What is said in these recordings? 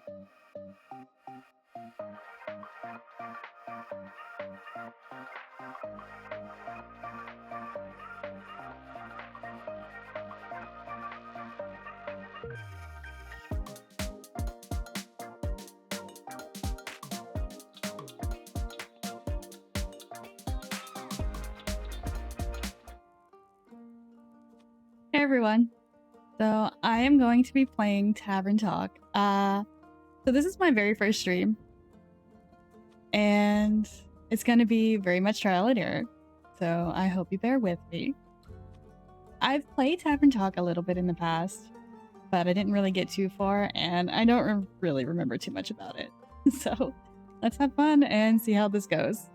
Hey everyone. So I am going to be playing Tavern Talk. So this is my very first stream. And it's going to be very much trial and error. So I hope you bear with me. I've played Tavern Talk a little bit in the past, but I didn't really get too far and I don't really remember too much about it. So let's have fun and see how this goes.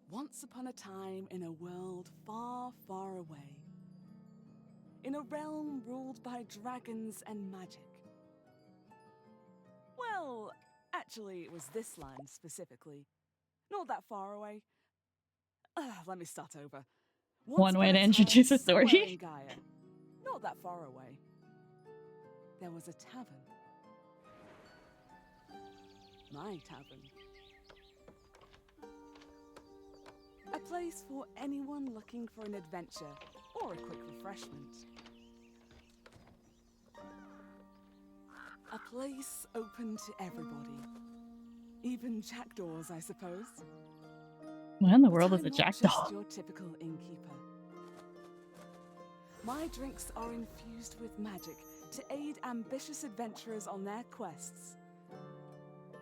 Once upon a time in a world far, far away, in a realm ruled by dragons and magic. Well, actually, it was this land specifically. Not that far away. Let me start over. One way to introduce a story. Somewhere in Gaia, not that far away, there was a tavern. My tavern. A place for anyone looking for an adventure or a quick refreshment. A place open to everybody. Even jackdaws, I suppose. What in the world is a jackdaw? Just your typical innkeeper. My drinks are infused with magic to aid ambitious adventurers on their quests.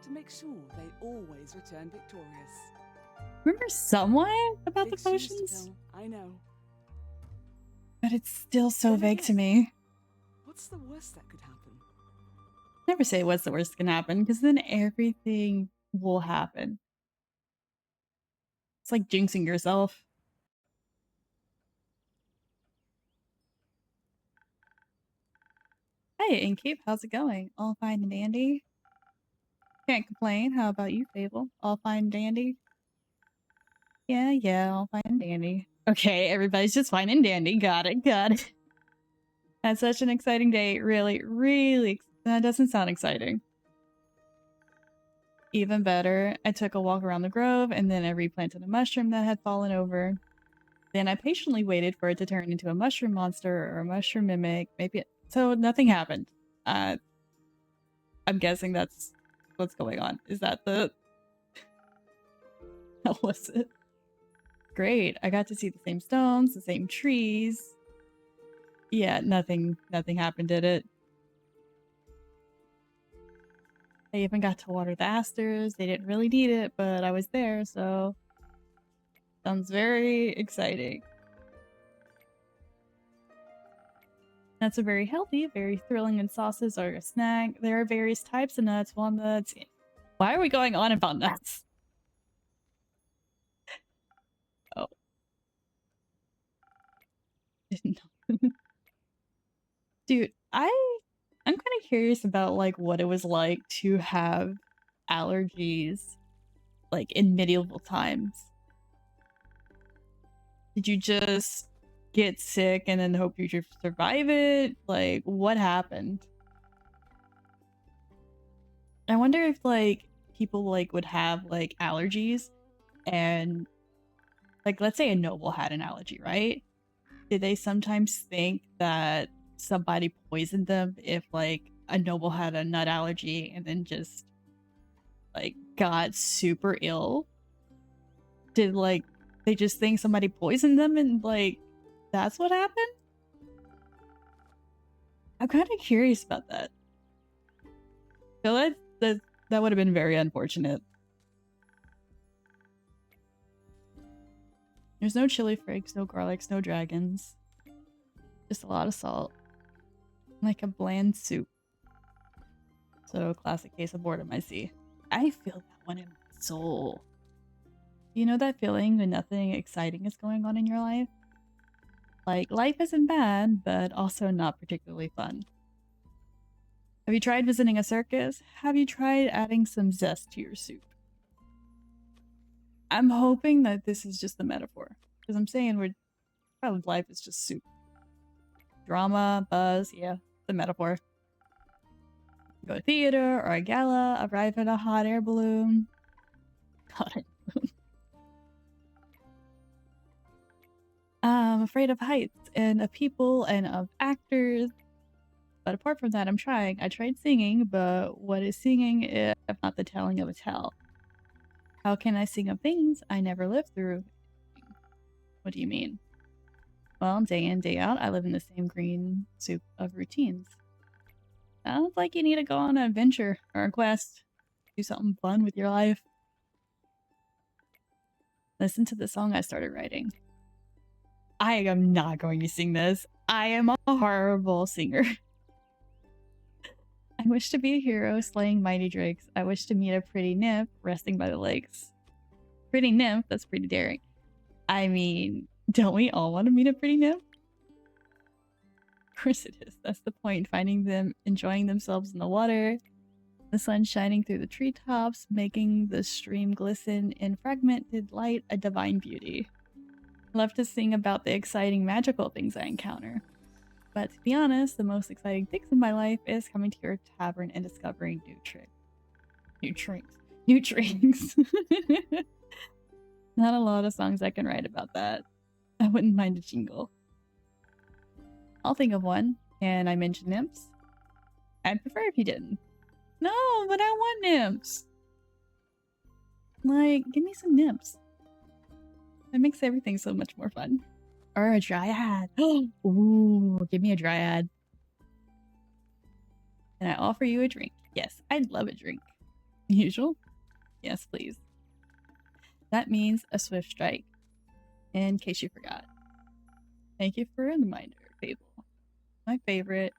To make sure they always return victorious. Remember somewhat about Big the potions? shoes to fill, I know. But it's still so Then vague to again, me. What's the worst that could happen? Never say what's the worst that can happen, because then everything will happen. It's like jinxing yourself. Hey, Inkeep, how's it going? All fine and dandy? Can't complain. How about you, Fable? All fine and dandy? Yeah, all fine and dandy. Okay, everybody's just fine and dandy. Got it. That's such an exciting day. Really, that doesn't sound exciting. Even better, I took a walk around the grove and then I replanted a mushroom that had fallen over. Then I patiently waited for it to turn into a mushroom monster or a mushroom mimic. So nothing happened. I'm guessing that's what's going on. Is that the... How was it? Great. I got to see the same stones, the same trees. Yeah, nothing happened, did it? I even got to water the asters. They didn't really need it, but I was there, so... Sounds very exciting. Nuts are very healthy, very thrilling, and sauces are a snack. There are various types of nuts, walnuts... Why are we going on about nuts? Oh. Dude, I'm kind of curious about, like, what it was like to have allergies, like, in medieval times. Did you just get sick and then hope you should survive it? Like, what happened? I wonder if, like, people, like, would have, like, allergies and, like, let's say a noble had an allergy, right? Did they sometimes think that somebody poisoned them if, like, a noble had a nut allergy and then just, like, got super ill? Did, like, they just think somebody poisoned them and, like, that's what happened? I'm kind of curious about that. I feel like that would have been very unfortunate. There's no chili flakes, no garlics, no dragons. Just a lot of salt. Like a bland soup. So a classic case of boredom, I see. I feel that one in my soul. You know that feeling when nothing exciting is going on in your life? Like, life isn't bad, but also not particularly fun. Have you tried visiting a circus? Have you tried adding some zest to your soup? I'm hoping that this is just a metaphor. Because I'm saying probably life is just soup. Drama, buzz, yeah. The metaphor. Go to theater or a gala, arrive in a hot air balloon. Hot air balloon. I'm afraid of heights and of people and of actors. But apart from that, I'm trying. I tried singing, but what is singing if not the telling of a tale? How can I sing of things I never lived through? What do you mean? Well, day in, day out, I live in the same green soup of routines. Sounds like you need to go on an adventure or a quest. Do something fun with your life. Listen to the song I started writing. I am not going to sing this. I am a horrible singer. I wish to be a hero slaying mighty drakes. I wish to meet a pretty nymph resting by the lakes. Pretty nymph? That's pretty daring. I mean, don't we all want to meet a pretty nymph? Of course it is. That's the point. Finding them enjoying themselves in the water. The sun shining through the treetops, making the stream glisten in fragmented light a divine beauty. I love to sing about the exciting magical things I encounter. But to be honest, the most exciting things in my life is coming to your tavern and discovering new drinks. Not a lot of songs I can write about that. I wouldn't mind a jingle. I'll think of one. Can I mention nymphs? I'd prefer if you didn't. No, but I want nymphs. Like, give me some nymphs. That makes everything so much more fun. Or a dryad. Ooh, give me a dryad. And I offer you a drink. Yes, I'd love a drink. Usual? Yes, please. That means a swift strike. In case you forgot. Thank you for a reminder, Fable. My favorite.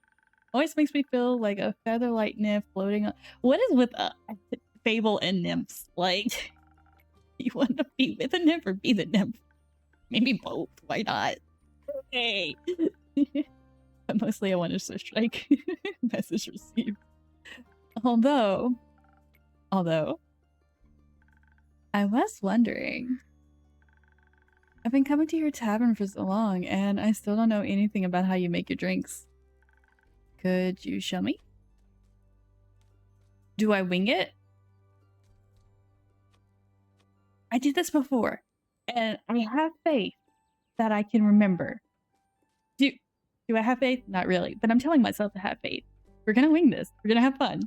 Always makes me feel like a feather-light nymph floating on. What is with Fable and nymphs? Like, you want to be with a nymph or be the nymph? Maybe both. Why not? Okay. But mostly I want to swift strike. Message received. Although, I was wondering. I've been coming to your tavern for so long, and I still don't know anything about how you make your drinks. Could you show me? Do I wing it? I did this before, and I have faith that I can remember. Do I have faith? Not really, but I'm telling myself to have faith. We're gonna wing this. We're gonna have fun.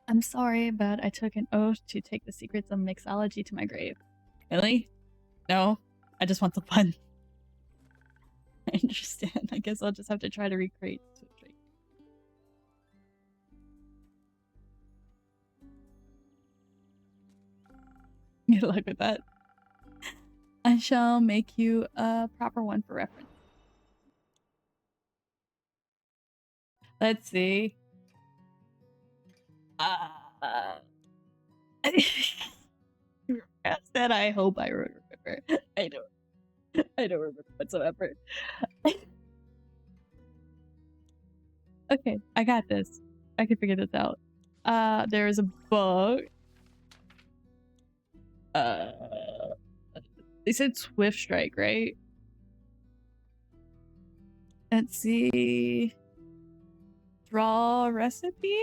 I'm sorry, but I took an oath to take the secrets of mixology to my grave. Really? No, I just want some fun. I understand. I guess I'll just have to try to recreate Swift Drake. Good luck with that. I shall make you a proper one for reference. Let's see. I said I hope I remember. I don't remember whatsoever. Okay, I got this. I can figure this out. There is a book. They said Swift Strike, right? Let's see. Draw recipe?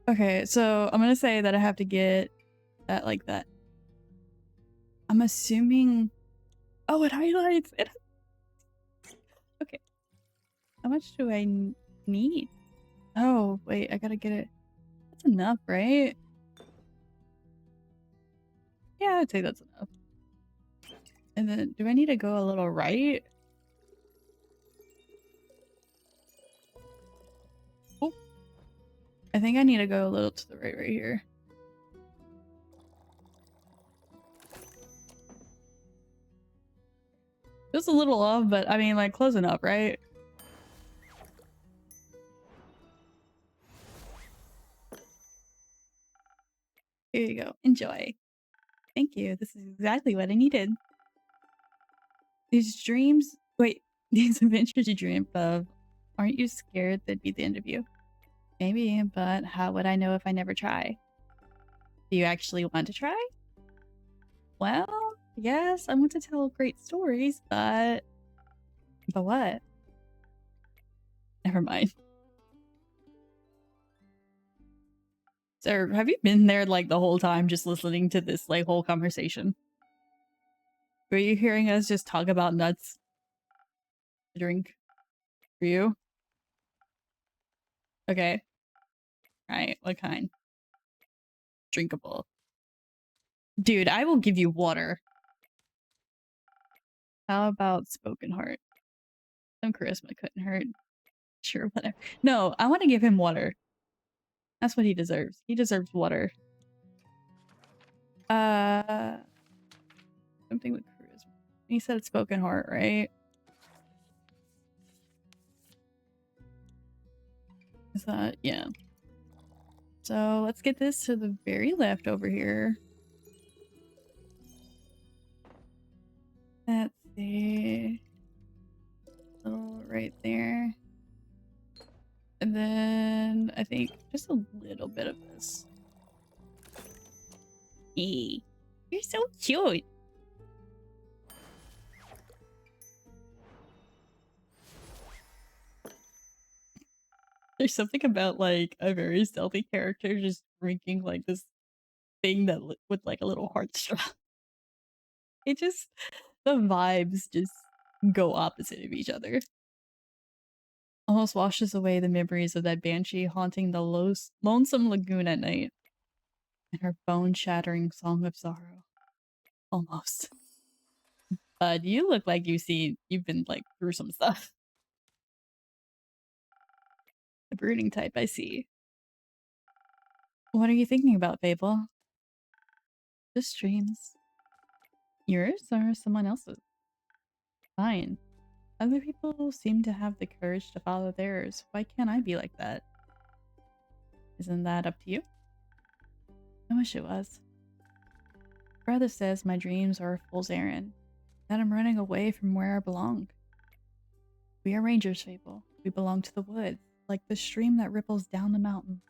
Okay, so I'm gonna say that I have to get that like that. I'm assuming. Oh, it highlights it. Okay. How much do I need? Oh, wait, I gotta get it. That's enough, right? Yeah, I'd say that's enough. And then, do I need to go a little right? Oh. I think I need to go a little to the right here. Just a little off, but I mean, like, close enough, right? Here you go. Enjoy. Thank you. This is exactly what I needed. These dreams... Wait. These adventures you dream of, aren't you scared they'd be the end of you? Maybe, but how would I know if I never try? Do you actually want to try? Well, yes, I want to tell great stories, but But what? Never mind. Sir, have you been there like the whole time just listening to this like whole conversation? Were you hearing us just talk about nuts to drink for you? Okay. Right. What kind? Drinkable. Dude, I will give you water. How about spoken heart? Some charisma couldn't hurt. Sure, whatever. No, I want to give him water. That's what he deserves. He deserves water. Something with charisma. He said spoken heart, right? Is that, yeah. So let's get this to the very left over here. Let's see. So right there. And then I think just a little bit of this. Hey, you're so cute. There's something about like a very stealthy character just drinking like this thing that with like a little heart straw. It just, the vibes just go opposite of each other. Almost washes away the memories of that banshee haunting the lonesome lagoon at night. And her bone-shattering song of sorrow. Almost. But you look like you've been like through some stuff. The brooding type, I see. What are you thinking about, Fable? Just dreams. Yours or someone else's? Fine. Other people seem to have the courage to follow theirs. Why can't I be like that? Isn't that up to you? I wish it was. Brother says my dreams are a fool's errand, that I'm running away from where I belong. We are rangers, Fable. We belong to the woods, like the stream that ripples down the mountain.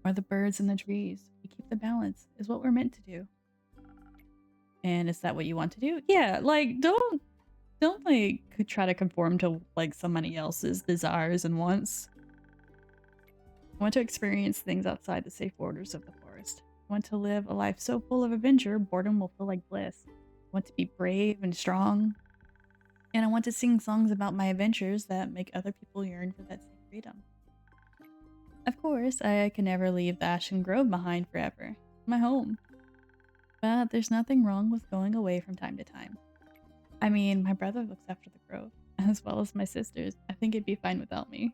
Or the birds in the trees. We keep the balance, is what we're meant to do. And is that what you want to do? Yeah, like, don't like try to conform to like somebody else's desires and wants. I want to experience things outside the safe borders of the forest. I want to live a life so full of adventure, boredom will feel like bliss. I want to be brave and strong. And I want to sing songs about my adventures that make other people yearn for that same freedom. Of course, I can never leave the Ashen Grove behind forever. My home. But there's nothing wrong with going away from time to time. I mean, my brother looks after the grove, as well as my sisters. I think it'd be fine without me.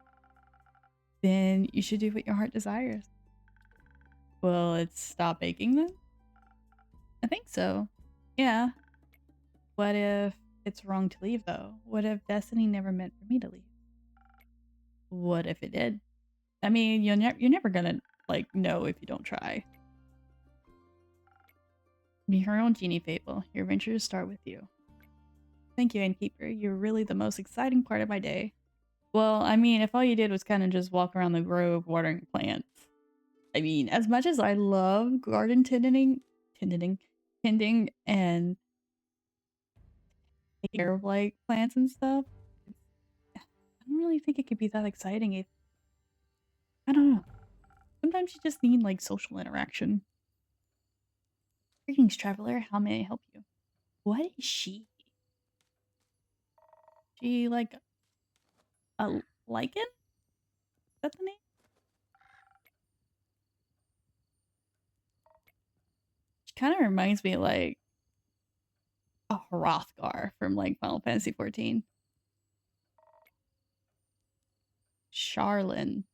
Then you should do what your heart desires. Will it stop aching then? I think so. Yeah. What if it's wrong to leave though? What if destiny never meant for me to leave? What if it did? I mean, you're never gonna like know if you don't try. Be your own genie, Fable. Your adventures start with you. Thank you, Innkeeper. You're really the most exciting part of my day. Well, I mean, if all you did was kind of just walk around the grove watering plants. I mean, as much as I love garden tending, and take care of like plants and stuff, I don't really think it could be that exciting if, I don't know. Sometimes you just need like social interaction. Greetings, traveler. How may I help you? What is she? She like a lichen? Is that the name? She kind of reminds me like a Hrothgar from like Final Fantasy 14. Charlin.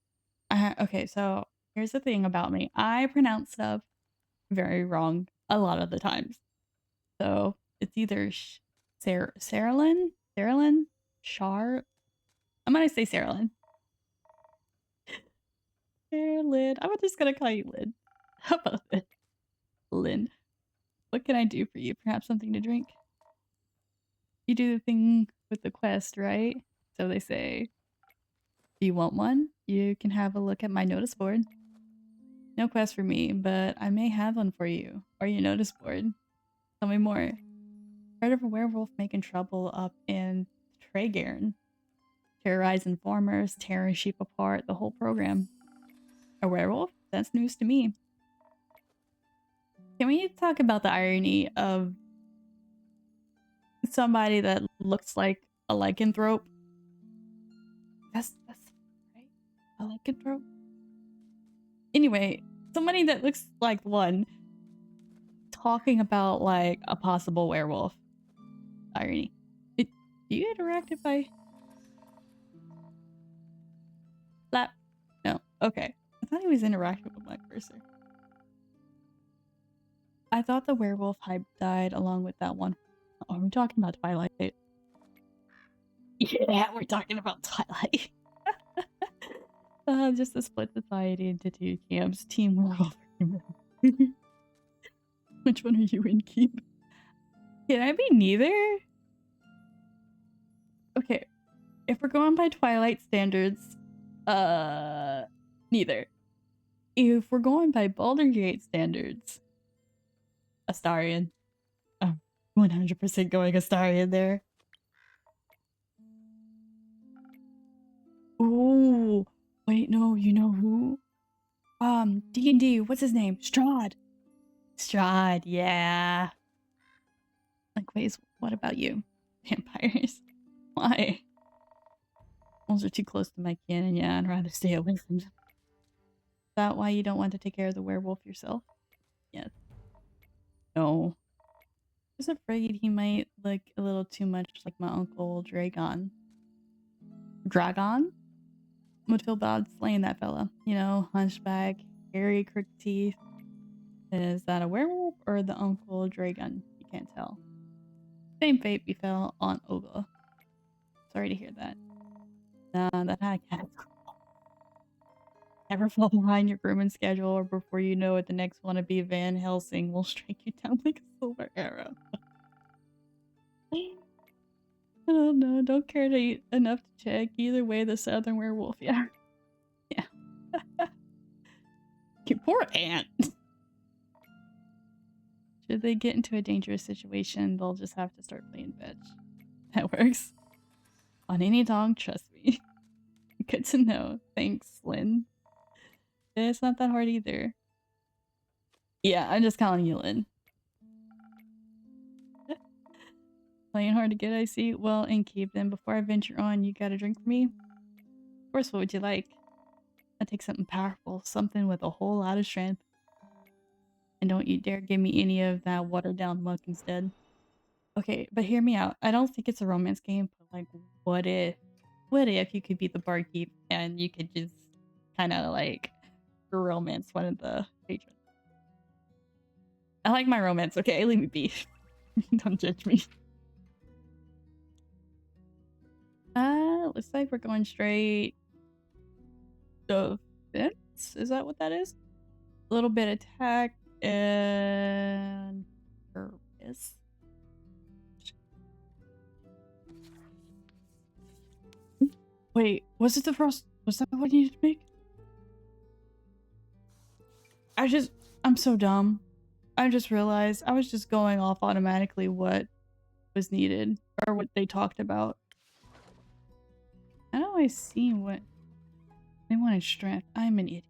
Okay, so here's the thing about me. I pronounce stuff very wrong a lot of the times. So it's either Saralyn, Char. I'm gonna say Saralyn. Lynn. I'm just gonna call you Lynn. How about it? Lynn. What can I do for you? Perhaps something to drink? You do the thing with the quest, right? So they say. Do you want one? You can have a look at my notice board. No quest for me, but I may have one for you. Or your notice board. Tell me more. Heard of a werewolf making trouble up in Traegarn. Terrorizing farmers, tearing sheep apart, the whole program. A werewolf? That's news to me. Can we talk about the irony of somebody that looks like a lycanthrope? That's right. A lycanthrope? Anyway, somebody that looks like one talking about like a possible werewolf. Irony. Do you interact if I slap? No. Okay. I thought he was interacting with my cursor. I thought the werewolf hype died along with that one. Oh, are we talking about Twilight? Yeah, we're talking about Twilight. Just to split society into two camps. Team werewolf. Which one are you in, Keep? Can I be neither? Okay. If we're going by Twilight standards, neither. If we're going by Baldur's Gate standards, Astarion. I'm 100% going Astarion there. Ooh, wait, no, you know who? D&D, what's his name? Strahd. Strahd, yeah. Like, wait, what about you? Vampires. Why? Those are too close to my kin, and yeah, I'd rather stay away from them. Is that why you don't want to take care of the werewolf yourself? Yes. No. I was afraid he might look a little too much like my uncle Dragon. Dragon? Would feel bad slaying that fella. You know, hunchback, hairy, crooked teeth. Is that a werewolf or the uncle Dragon? You can't tell. Same fate befell on Oga. Sorry to hear that. Nah, that had cat. Never fall behind your grooming schedule, or before you know it, the next wannabe Van Helsing will strike you down like a silver arrow. I don't know. Don't care enough to check. Either way, the southern werewolf. Yeah. Yeah. Your poor aunt. Should they get into a dangerous situation, they'll just have to start playing fetch. That works. On any dog, trust me. Good to know. Thanks, Lynn. It's not that hard either. Yeah, I'm just calling you Lynn. Playing hard to get, I see. Well, and keep them. Before I venture on, you got a drink for me? Of course, what would you like? I take something powerful, something with a whole lot of strength. And don't you dare give me any of that watered down muck instead. Okay, but hear me out. I don't think it's a romance game, but like, what if you could be the barkeep and you could just kind of like romance one of the patrons? I like my romance, okay? Leave me be. Don't judge me. Looks like we're going straight defense. Is that what that is? A little bit attack and purpose. Wait, was it the first? Was that what you needed to make? I'm so dumb. I just realized I was just going off automatically what was needed or what they talked about. How do I see what they wanted strength? I'm an idiot.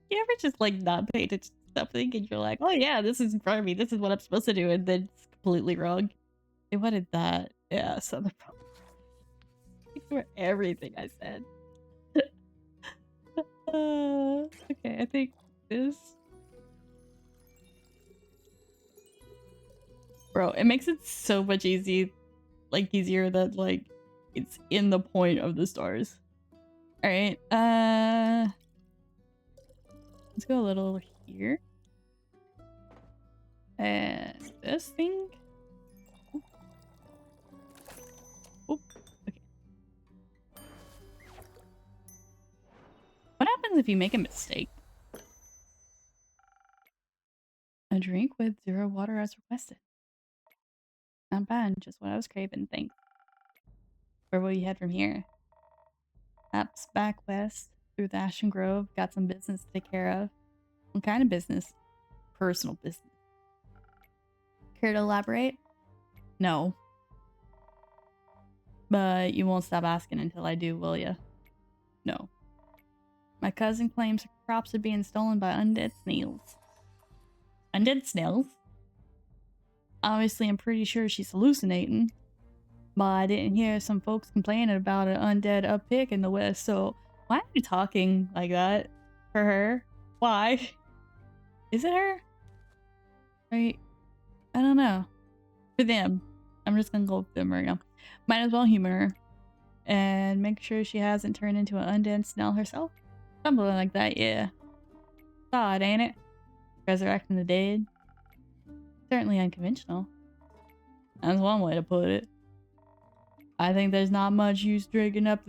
You ever just like not pay attention to something and you're like, oh yeah, this is in front of me. This is what I'm supposed to do, and then it's completely wrong. They wanted that. Yeah, Southern for everything I said. Okay, I think this. Bro, it makes it so much easier that like it's in the point of the stars. All right, let's go a little here. And this thing. Oh, okay. What happens if you make a mistake? A drink with 0 water as requested. Not bad, just what I was craving, thanks. Where will you head from here? Perhaps back west, through the Ashen Grove, got some business to take care of. What kind of business? Personal business. Care to elaborate? No. But you won't stop asking until I do, will ya? No. My cousin claims her crops are being stolen by undead snails. Undead snails? Obviously, I'm pretty sure she's hallucinating. But I didn't hear some folks complaining about an undead uppick in the west, so why are you talking like that? For her? Why? Is it her? Right? I don't know. For them. I'm just gonna go with them right now. Might as well humor her. And make sure she hasn't turned into an undead snail herself. Something like that, yeah. Odd, ain't it? Resurrecting the dead. Certainly unconventional. That's one way to put it. I think there's not much use digging up.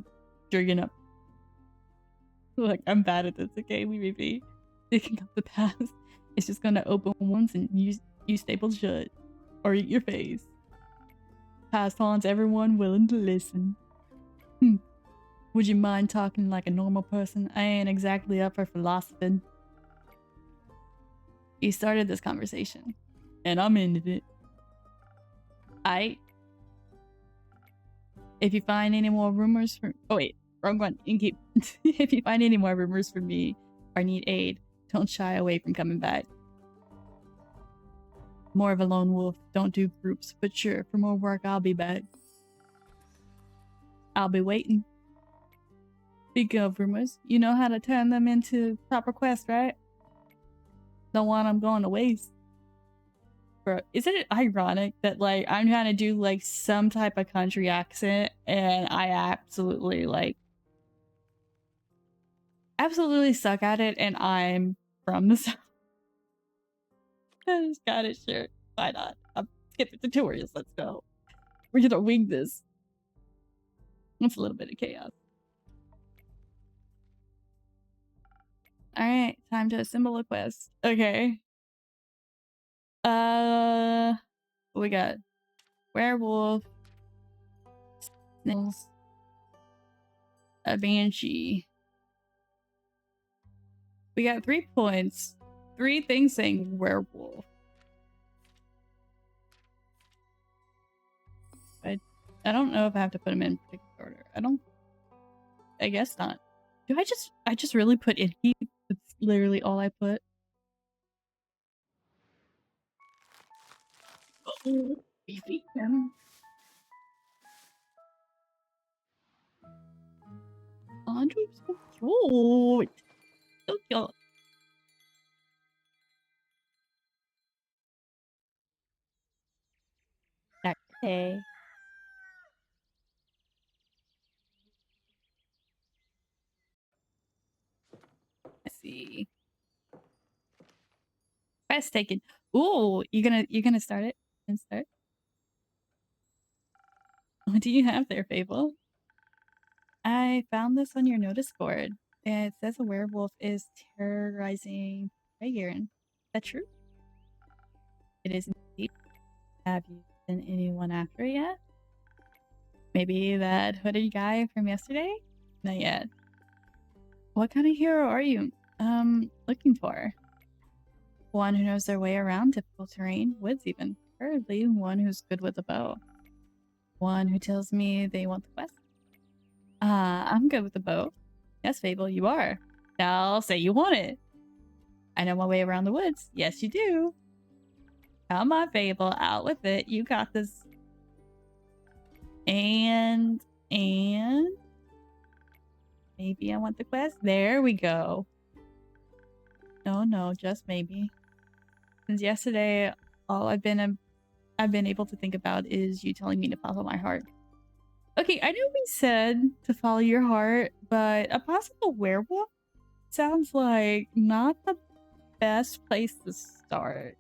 Look, I'm bad at this, okay? We may be digging up the past. It's just gonna open once and you stapled shut. Or eat your face. Past haunts everyone willing to listen. Would you mind talking like a normal person? I ain't exactly up for philosophing. You started this conversation. And I'm into it. If you find any more rumors for— oh wait, wrong one. If you find any more rumors for me or need aid, don't shy away from coming back. More of a lone wolf, don't do groups, but sure, for more work I'll be back. I'll be waiting. Speaking of rumors, you know how to turn them into proper quests, right? Don't want them going to waste. Bro, isn't it ironic that like I'm trying to do like some type of country accent and I absolutely suck at it, and I'm from the South. I just got it, sure. Why not? I'm skipping tutorials, let's go. We're gonna wing this. It's a little bit of chaos. Alright, time to assemble a quest. Okay. We got werewolf, snails, a banshee. We got 3 points. 3 things saying werewolf. I don't know if I have to put them in particular order. I guess not. Do I just really put in heat? That's literally all I put. Oh, beefy. Andrew's so cute. So cute. Okay. Let's see. Quest taken. Ooh, you gonna start it? And start. What do you have there, Fable? I found this on your notice board. It says a werewolf is terrorizing Raygarden. Is that true? It is indeed. Have you seen anyone after it yet? Maybe that hooded guy from yesterday? Not yet. What kind of hero are you, looking for? One who knows their way around difficult terrain, woods even. Preferably one who's good with a bow. One who tells me they want the quest. I'm good with the bow. Yes, Fable, you are. Now say you want it. I know my way around the woods. Yes, you do. Come on, Fable, out with it. You got this. And maybe I want the quest. There we go. No, just maybe. Since yesterday, all I've been able to think about is you telling me to follow my heart. Okay, I know we said to follow your heart, but a possible werewolf sounds like not the best place to start.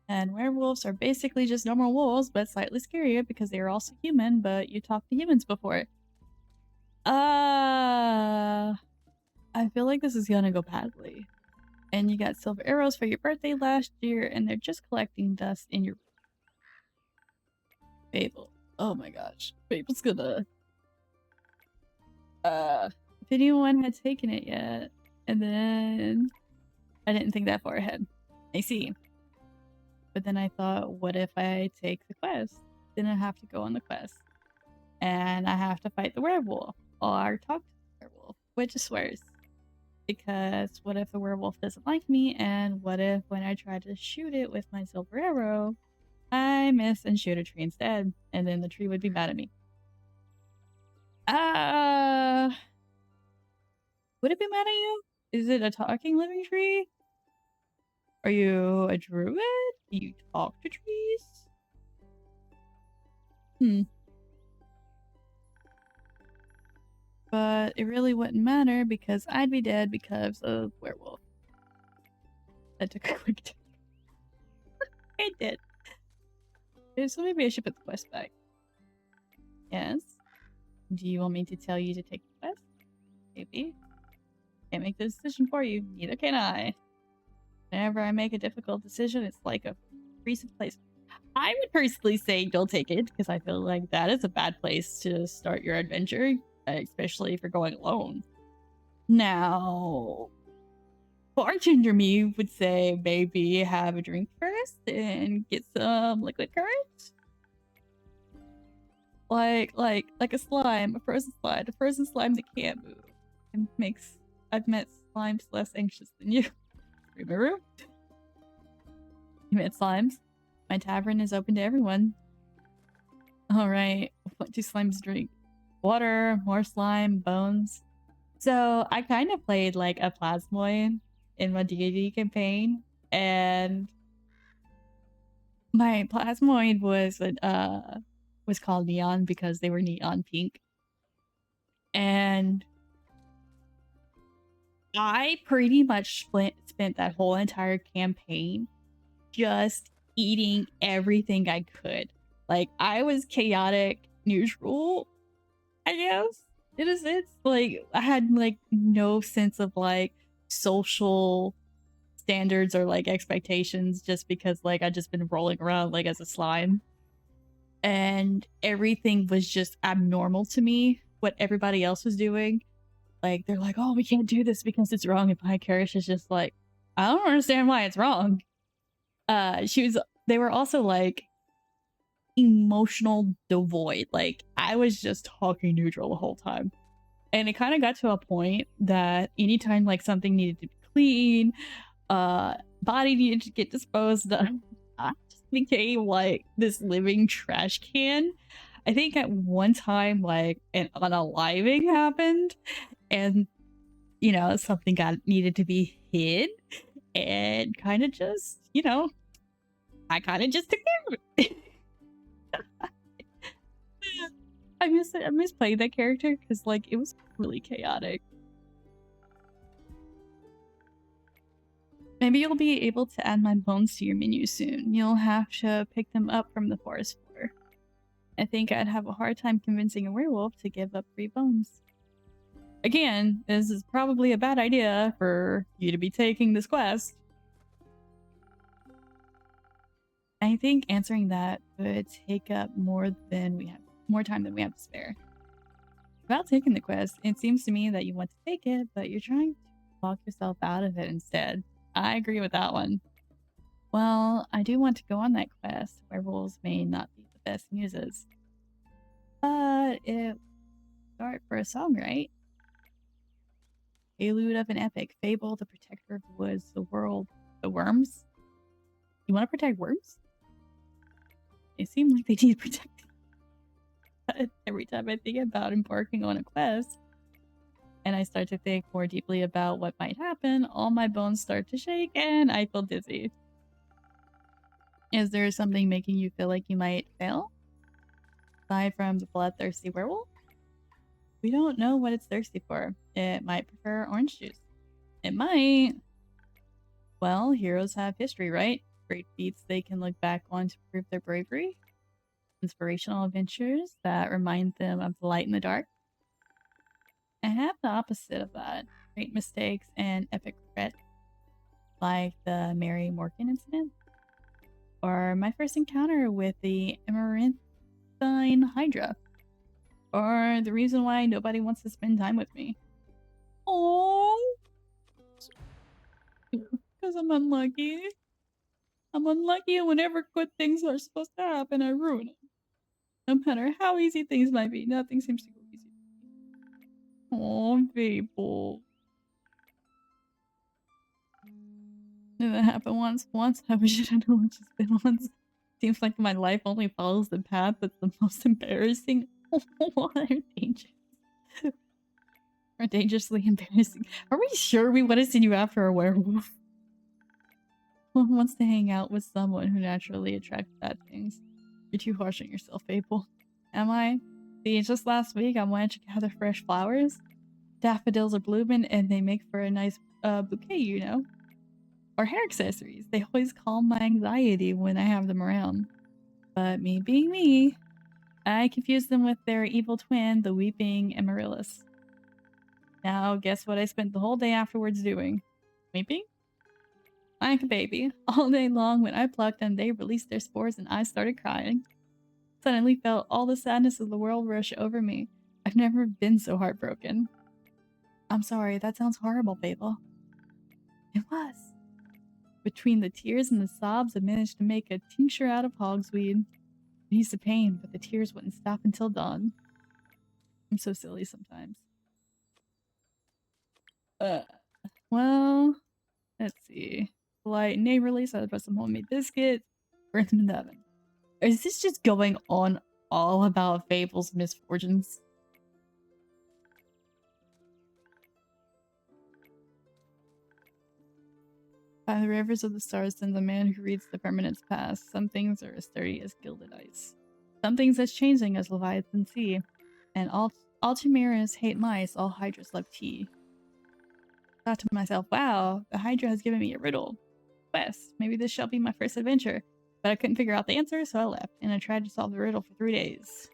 And werewolves are basically just normal wolves, but slightly scarier because they are also human, but you talked to humans before. I feel like this is gonna go badly. And you got silver arrows for your birthday last year, and they're just collecting dust in your— Fable. Oh my gosh. Fable's gonna— if anyone had taken it yet, and then I didn't think that far ahead. I see. But then I thought, what if I take the quest? Then I have to go on the quest. And I have to fight the werewolf or talk to the werewolf, which is worse. Because what if the werewolf doesn't like me? And what if when I try to shoot it with my silver arrow, I miss and shoot a tree instead? And then the tree would be mad at me. Would it be mad at you? Is it a talking living tree? Are you a druid? Do you talk to trees? But it really wouldn't matter because I'd be dead because of werewolf. That took a quick turn. I did. Okay, so maybe I should put the quest back. Yes. Do you want me to tell you to take the quest? Maybe. Can't make the decision for you. Neither can I. Whenever I make a difficult decision, it's like a recent place. I would personally say don't take it because I feel like that is a bad place to start your adventure, especially if you're going alone. Now, bartender me would say maybe have a drink first and get some liquid courage. Like a slime, a frozen slime that can't move. And I've met slimes less anxious than you. Remember? You met slimes? My tavern is open to everyone. Alright, what do slimes drink? Water, more slime, bones. So I kind of played like a plasmoid in my D&D campaign, and my plasmoid was called Neon because they were neon pink. And I pretty much spent that whole entire campaign just eating everything I could. Like, I was chaotic neutral, I guess. It's like I had like no sense of like social standards or like expectations just because like I'd just been rolling around like as a slime. And everything was just abnormal to me, what everybody else was doing. Like, they're like, oh, we can't do this because it's wrong. And my character is just like, I don't understand why it's wrong. They were also like emotional devoid. Like, I was just talking neutral the whole time. And it kind of got to a point that anytime like something needed to be clean, body needed to get disposed of, I just became like this living trash can. I think at one time like an unaliving happened, and you know, something needed to be hid, and kind of just, you know, I kind of just took care of it. I miss playing that character because like it was really chaotic. Maybe you'll be able to add my bones to your menu soon. You'll have to pick them up from the forest floor. I think I'd have a hard time convincing a werewolf to give up 3 bones. Again, this is probably a bad idea for you to be taking this quest. I think answering that would take up more time than we have to spare. About taking the quest, it seems to me that you want to take it, but you're trying to talk yourself out of it instead. I agree with that one. Well, I do want to go on that quest. Werewolves may not be the best muses. But it start for a song, right? Prelude of an epic. Fable, the protector of the woods, the world, the worms. You want to protect worms? They seem like they need protecting. But every time I think about embarking on a quest, and I start to think more deeply about what might happen, all my bones start to shake and I feel dizzy. Is there something making you feel like you might fail? Aside from the bloodthirsty werewolf? We don't know what it's thirsty for. It might prefer orange juice. It might. Well, heroes have history, right? Great feats they can look back on to prove their bravery. Inspirational adventures that remind them of the light in the dark. I have the opposite of that. Great mistakes and epic regret. Like the Mary Morgan incident. Or my first encounter with the Amaranthine Hydra. Or the reason why nobody wants to spend time with me. Oh, because I'm unlucky. I'm unlucky, and whenever good things are supposed to happen, I ruin it. No matter how easy things might be, nothing seems to go easy. Oh, people. Did that happen once? Once? I wish it had only just been once. Seems like my life only follows the path that's the most embarrassing. Or dangerous. Or dangerously embarrassing. Are we sure we want to send you after a werewolf? Who wants to hang out with someone who naturally attracts bad things? You're too harsh on yourself, Fable. Am I? See, just last week I went to gather fresh flowers. Daffodils are blooming and they make for a nice bouquet, you know? Or hair accessories. They always calm my anxiety when I have them around. But me being me, I confused them with their evil twin, the weeping Amaryllis. Now, guess what I spent the whole day afterwards doing? Weeping? Like a baby. All day long when I plucked them, they released their spores and I started crying. Suddenly felt all the sadness of the world rush over me. I've never been so heartbroken. I'm sorry, that sounds horrible, Fable. It was. Between the tears and the sobs, I managed to make a tincture out of hogsweed. It eased the pain, but the tears wouldn't stop until dawn. I'm so silly sometimes. Well, let's see. Polite neighborly, so I put some homemade biscuits. Burn them in the oven. Is this just going on all about Fable's misfortunes? By the rivers of the stars stands a man who reads the permanence past. Some things are as sturdy as gilded ice. Some things as changing as Leviathan sea. And all chimeras hate mice, all hydras love tea. Thought to myself, wow, the hydra has given me a riddle. Quest. Maybe this shall be my first adventure. But I couldn't figure out the answer, so I left, and I tried to solve the riddle for 3 days.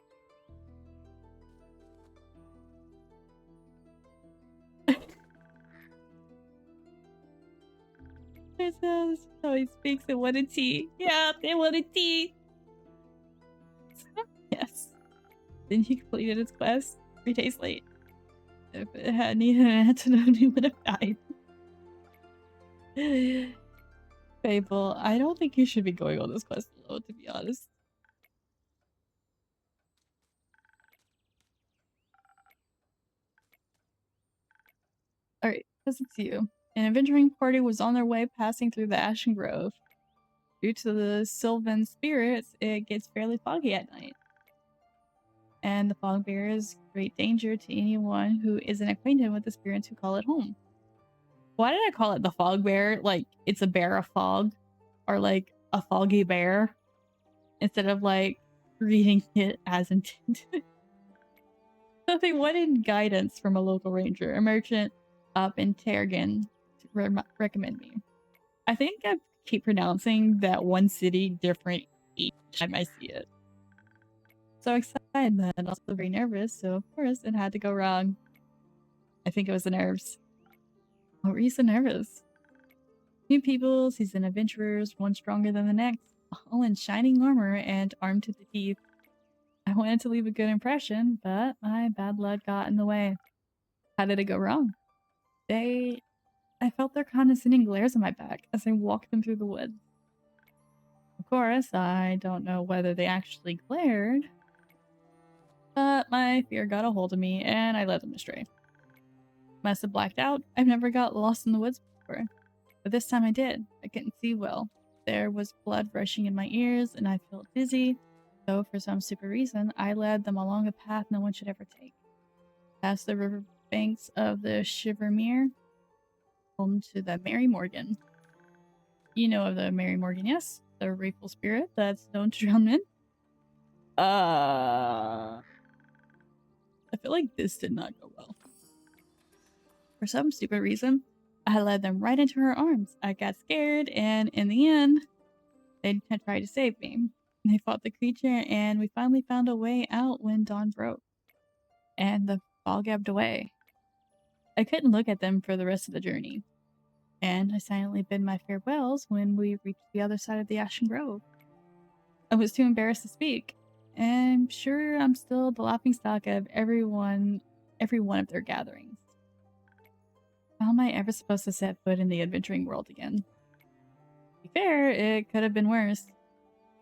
That's how he speaks. They wanted tea. Yeah, they wanted tea. Yes. Then he completed his quest 3 days late. If it had needed an antidote, he would have died. Fable, I don't think you should be going on this quest alone, to be honest. Alright, because it's you. An adventuring party was on their way passing through the Ashen Grove. Due to the Sylvan spirits, it gets fairly foggy at night. And the fog bears great danger to anyone who isn't acquainted with the spirits who call it home. Why did I call it the fog bear? Like, it's a bear of fog? Or like, a foggy bear? Instead of like, reading it as intended. So they wanted guidance from a local ranger, a merchant up in Targan, to recommend me. I think I keep pronouncing that one city different each time I see it. So excited, but also very nervous, so of course it had to go wrong. I think it was the nerves. What were you so nervous? New people, seasoned adventurers, one stronger than the next, all in shining armor and armed to the teeth. I wanted to leave a good impression, but my bad luck got in the way. How did it go wrong? I felt their condescending glares on my back as I walked them through the woods. Of course, I don't know whether they actually glared, but my fear got a hold of me and I led them astray. Must have blacked out. I've never got lost in the woods before, but this time I did. I couldn't see well. There was blood rushing in my ears and I felt dizzy, so for some stupid reason, I led them along a path no one should ever take. Past the river banks of the Shivermere, home to the Mary Morgan. You know of the Mary Morgan, yes? The wrathful spirit that's known to drown men? I feel like this did not go well. For some stupid reason, I led them right into her arms. I got scared, and in the end, they had tried to save me. They fought the creature, and we finally found a way out when dawn broke. And the fog ebbed away. I couldn't look at them for the rest of the journey. And I silently bid my farewells when we reached the other side of the Ashen Grove. I was too embarrassed to speak. And I'm sure I'm still the laughingstock of every one of their gatherings. How am I ever supposed to set foot in the adventuring world again? fair, it could have been worse.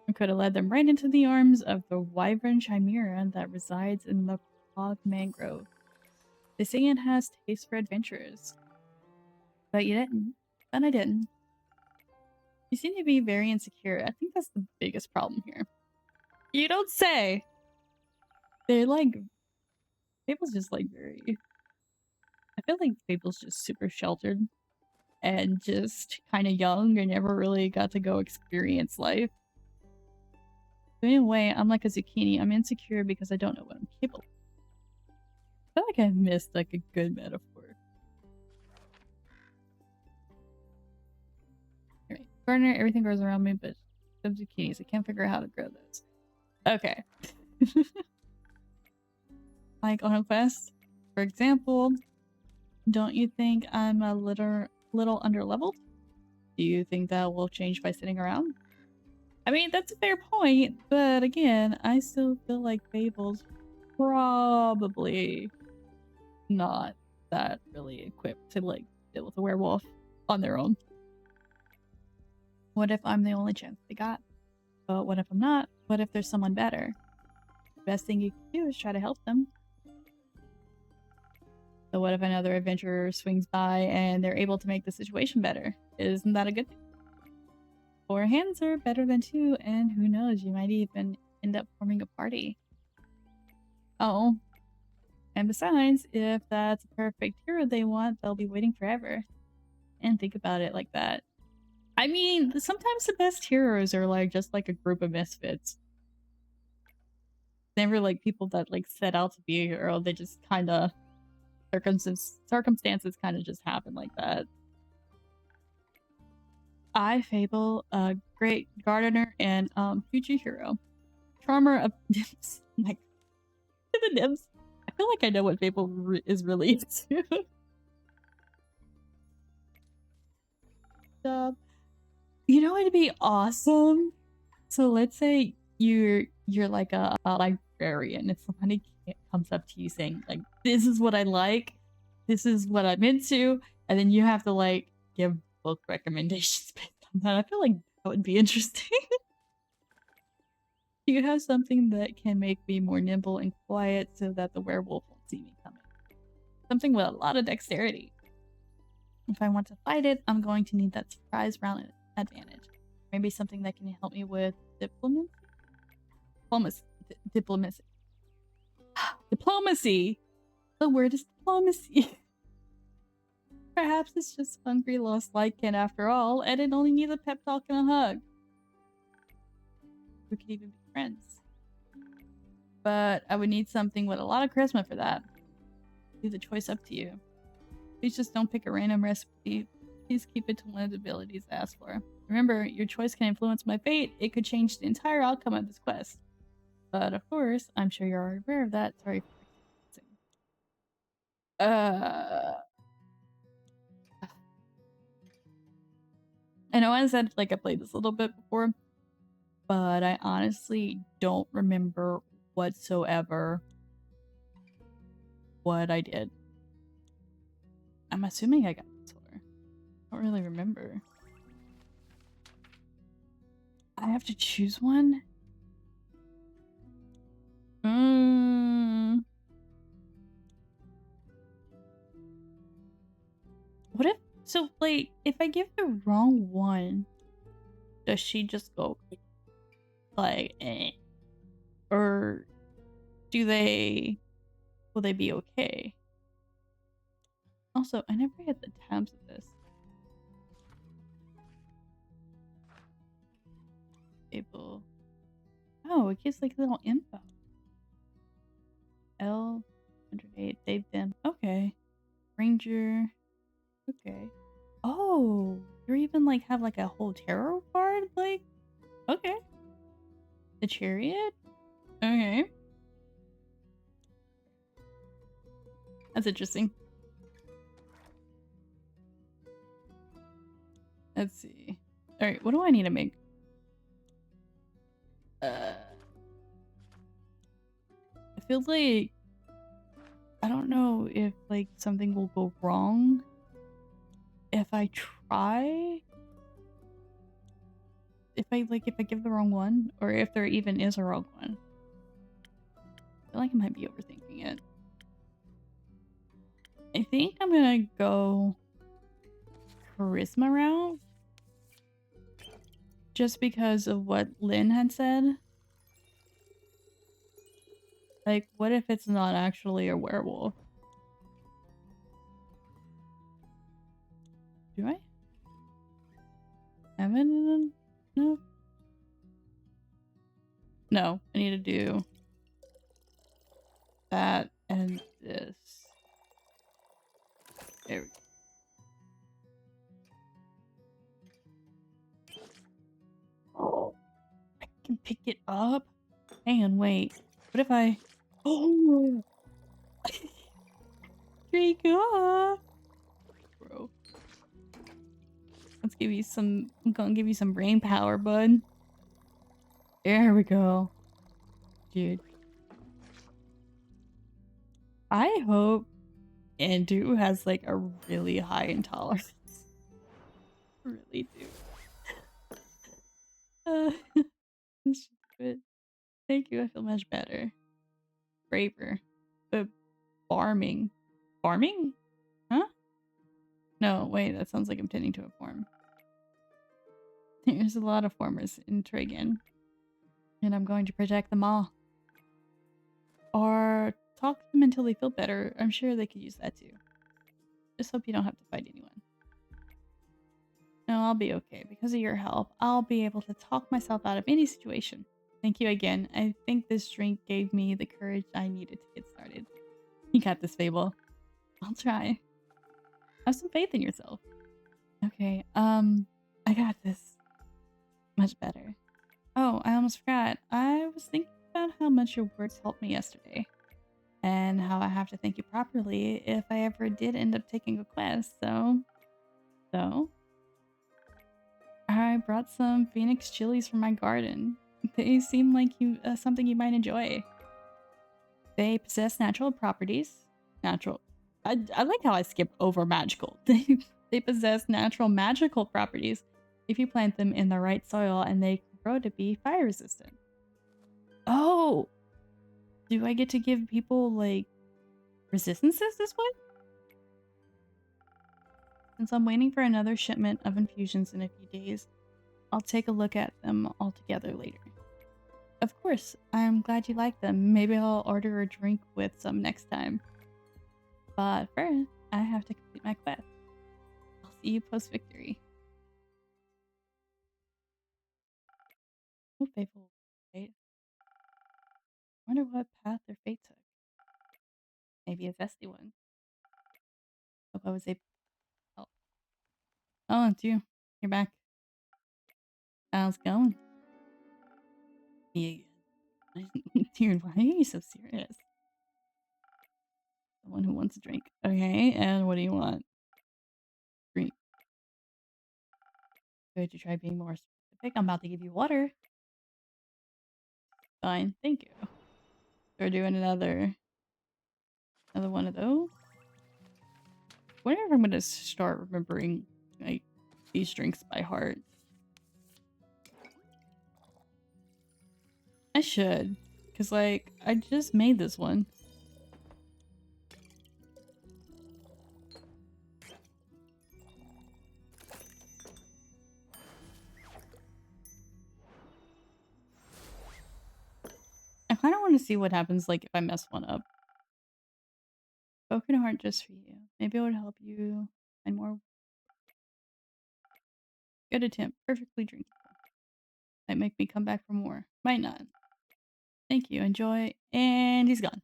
It could have led them right into the arms of the wyvern chimera that resides in the Quag mangrove. They say it has taste for adventurers. But you didn't. And I didn't. You seem to be very insecure. I think that's the biggest problem here. You don't say! They're like... Fable's just like very... I feel like Fable's just super sheltered. And just kind of young and never really got to go experience life. So in a way, I'm like a zucchini. I'm insecure because I don't know what I'm capable of. I feel like I missed like a good metaphor. Anyway, gardener, everything grows around me, but some zucchinis. I can't figure out how to grow those. Okay. Like on a quest, for example, don't you think I'm a little underleveled? Do you think that will change by sitting around? I mean, that's a fair point, but again, I still feel like Fable's probably not that really equipped to like deal with a werewolf on their own. What if I'm the only chance they got? But what if I'm not? What if there's someone better? The best thing you can do is try to help them. So what if another adventurer swings by and they're able to make the situation better? Isn't that a good thing? 4 hands are better than 2, and who knows, you might even end up forming a party. Oh. And besides, if that's a perfect hero they want, they'll be waiting forever. And think about it like that. I mean, sometimes the best heroes are like just like a group of misfits. Never like people that like set out to be a hero, they just kind of circumstances kind of just happen like that. I Fable, a great gardener and future hero. Charmer of nymphs. Like the nymphs. I feel like I know what Fable is really into. You know what'd be awesome? So let's say you're like a librarian and somebody comes up to you saying like, this is what I like, this is what I'm into, and then you have to like give book recommendations based on that. I feel like that would be interesting. You have something that can make me more nimble and quiet so that the werewolf won't see me coming. Something with a lot of dexterity. If I want to fight it, I'm going to need that surprise round advantage. Maybe something that can help me with diplomacy? Diplomacy. Diplomacy! The word is diplomacy. Perhaps it's just hungry, lost Lycan after all, and it only needs a pep talk and a hug. We could even be friends. But I would need something with a lot of charisma for that. Leave the choice up to you. Please just don't pick a random recipe. Please keep it to one of the abilities I asked for. Remember, your choice can influence my fate. It could change the entire outcome of this quest. But of course, I'm sure you're already aware of that. Sorry for I know I said like I played this a little bit before, but I honestly don't remember whatsoever what I did. I'm assuming I got this far. I don't really remember. I have to choose one? What if, so like, if I give the wrong one, does she just go like, eh? Or will they be okay? Also, I never hit the tabs of this. Able. Oh, it gives like little info. L 108. They've been okay. Ranger. Okay. Oh, you even like have like a whole tarot card? Like, okay. The Chariot? Okay. That's interesting. Let's see. Alright, what do I need to make? I feel like I don't know if like something will go wrong if I try. if I give the wrong one, or if there even is a wrong one. I feel like I might be overthinking it. I think I'm gonna go charisma route. Just because of what Lynn had said. Like, what if it's not actually a werewolf? Do I have it? No. No, I need to do that and this. There we go. Oh, I can pick it up? Hang on, wait. What if I... Oh! Draco! Bro. Let's give you some... I'm gonna give you some brain power, bud. There we go. Dude. I hope Andrew has like a really high intolerance. Really do. It's just good. Thank you, I feel much better. Braver. But farming. Farming? Huh? No, wait, that sounds like I'm tending to a farm. There's a lot of farmers in Trigon. And I'm going to protect them all. Or talk to them until they feel better. I'm sure they could use that too. Just hope you don't have to fight anyone. No, I'll be okay. Because of your help, I'll be able to talk myself out of any situation. Thank you again. I think this drink gave me the courage I needed to get started. You got this, Fable. I'll try. Have some faith in yourself. Okay, I got this. Much better. Oh, I almost forgot. I was thinking about how much your words helped me yesterday. And how I have to thank you properly if I ever did end up taking a quest, So, I brought some Phoenix chilies from my garden. They seem like something you might enjoy. They possess natural properties. Natural. I like how I skip over magical. They possess natural magical properties if you plant them in the right soil, and they grow to be fire resistant. Oh! Do I get to give people, like, resistances this way? Since I'm waiting for another shipment of infusions in a few days, I'll take a look at them all together later. Of course, I'm glad you like them. Maybe I'll order a drink with some next time. But first, I have to complete my quest. I'll see you post-victory. Oh, faithful fate. Wonder what path their fate took. Maybe a zesty one. Hope I was able to help. Oh, it's you. You're back. How's it going? Me again. Dude, why are you so serious? Someone who wants a drink. Okay, and what do you want? Drink. Could you try being more specific? I'm about to give you water. Fine, thank you. We're doing another one of those. Whenever I'm gonna start remembering like these drinks by heart. I should, cause like I just made this one. I kind of want to see what happens like if I mess one up. Broken heart just for you. Maybe it would help you find more. Good attempt. Perfectly drinkable. Might make me come back for more. Might not. Thank you. Enjoy. And he's gone.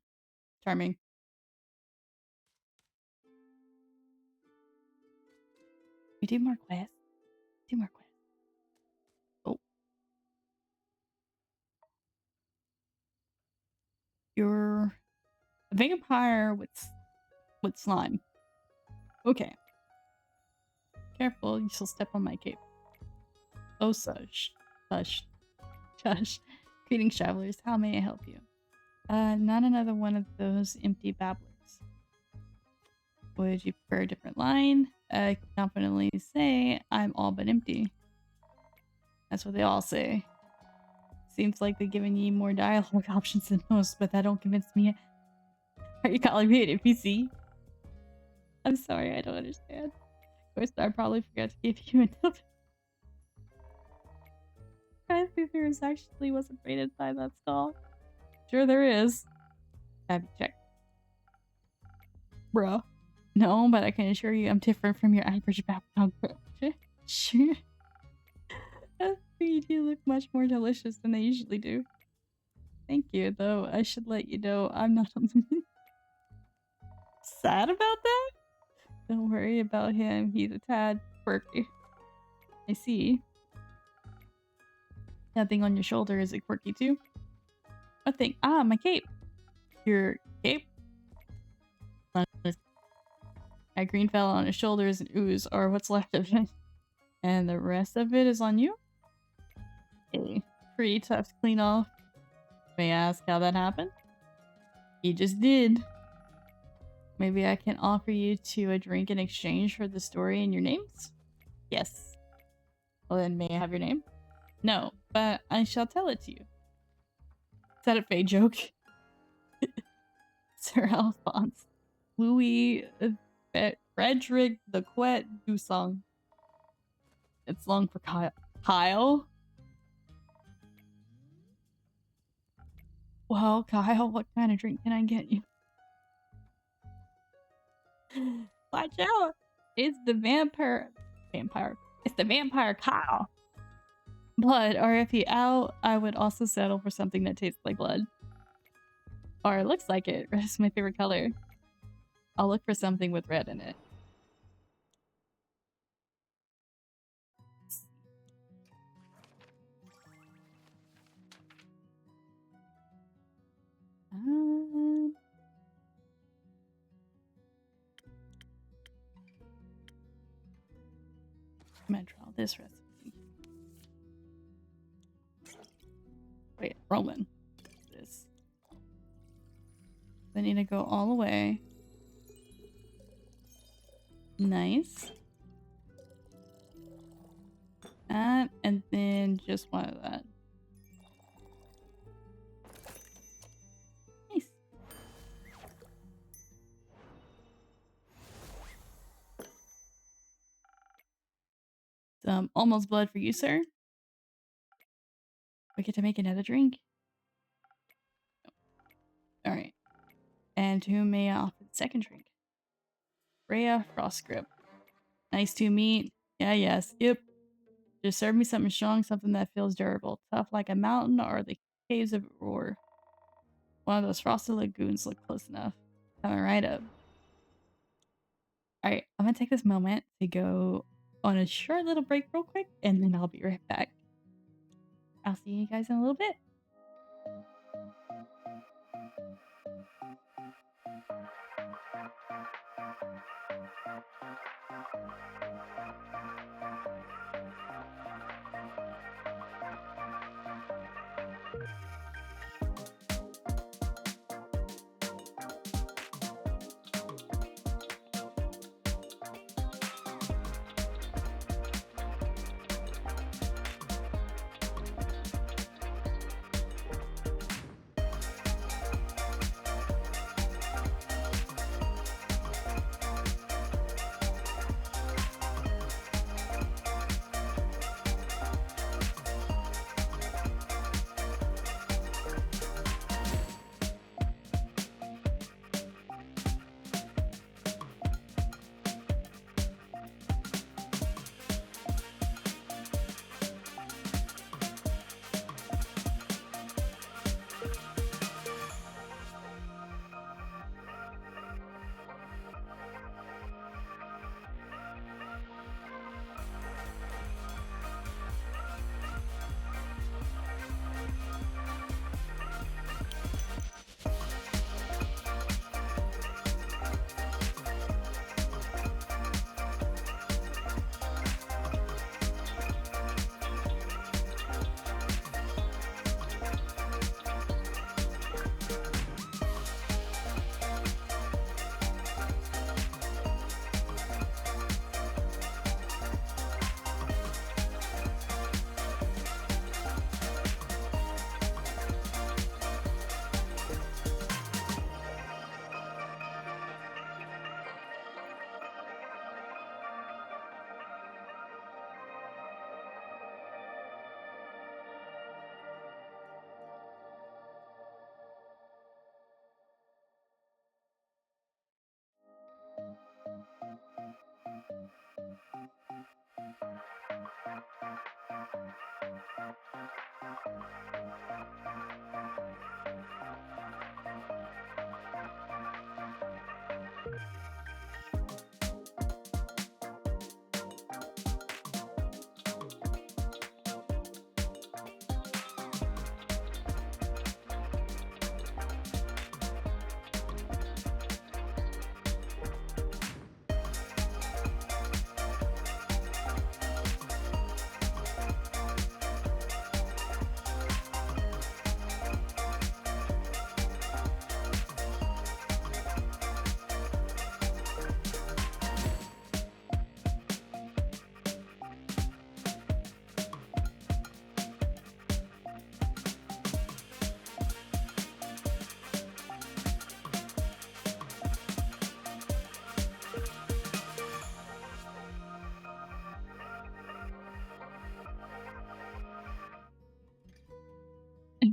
Charming. We do more quests. Do more quests. Oh. You're a vampire with slime. Okay. Careful, you shall step on my cape. Oh, sush. Hush. Shush. Greetings, travelers. How may I help you? Not another one of those empty babblers. Would you prefer a different line? I confidently say I'm all but empty. That's what they all say. Seems like they're giving you more dialogue options than most, but that don't convince me. Are you calling me an NPC? I'm sorry, I don't understand. Of course, I probably forgot to give you enough. I think there is actually wasn't rated by that skull. Sure there is. Have you checked? Bruh. No, but I can assure you I'm different from your average background. Sure. You do look much more delicious than they usually do. Thank you, though I should let you know I'm not sad about that? Don't worry about him, he's a tad quirky. I see. That thing on your shoulder, is it quirky too? What thing? Ah, my cape. Your cape? That green fell on his shoulders and ooze, or what's left of it. And the rest of it is on you? Hey, pretty tough to clean off. May I ask how that happened? He just did. Maybe I can offer you a drink in exchange for the story and your names? Yes. Well then, may I have your name? No, but I shall tell it to you. Is that a fake joke? Sir Alphonse. Louis Frederick the Quet Dusong. It's long for Kyle. Kyle? Well, Kyle, what kind of drink can I get you? Watch out! It's the vampire. It's the vampire Kyle. Blood, or if he out, I would also settle for something that tastes like blood. Or it looks like it. Red is my favorite color. I'll look for something with red in it. I'm gonna draw this recipe. Wait, Roman. This. I need to go all the way. Nice. That, and then just one of that. Nice. Some almost blood for you, sir. We get to make another drink. Alright. And who may I offer the second drink? Rhea Frostgrip. Nice to meet. Yeah, skip. Just serve me something strong, something that feels durable. Tough like a mountain or the caves of Roar. One of those frosted lagoons look close enough. Coming right up. Alright, I'm gonna take this moment to go on a short little break real quick, and then I'll be right back. I'll see you guys in a little bit.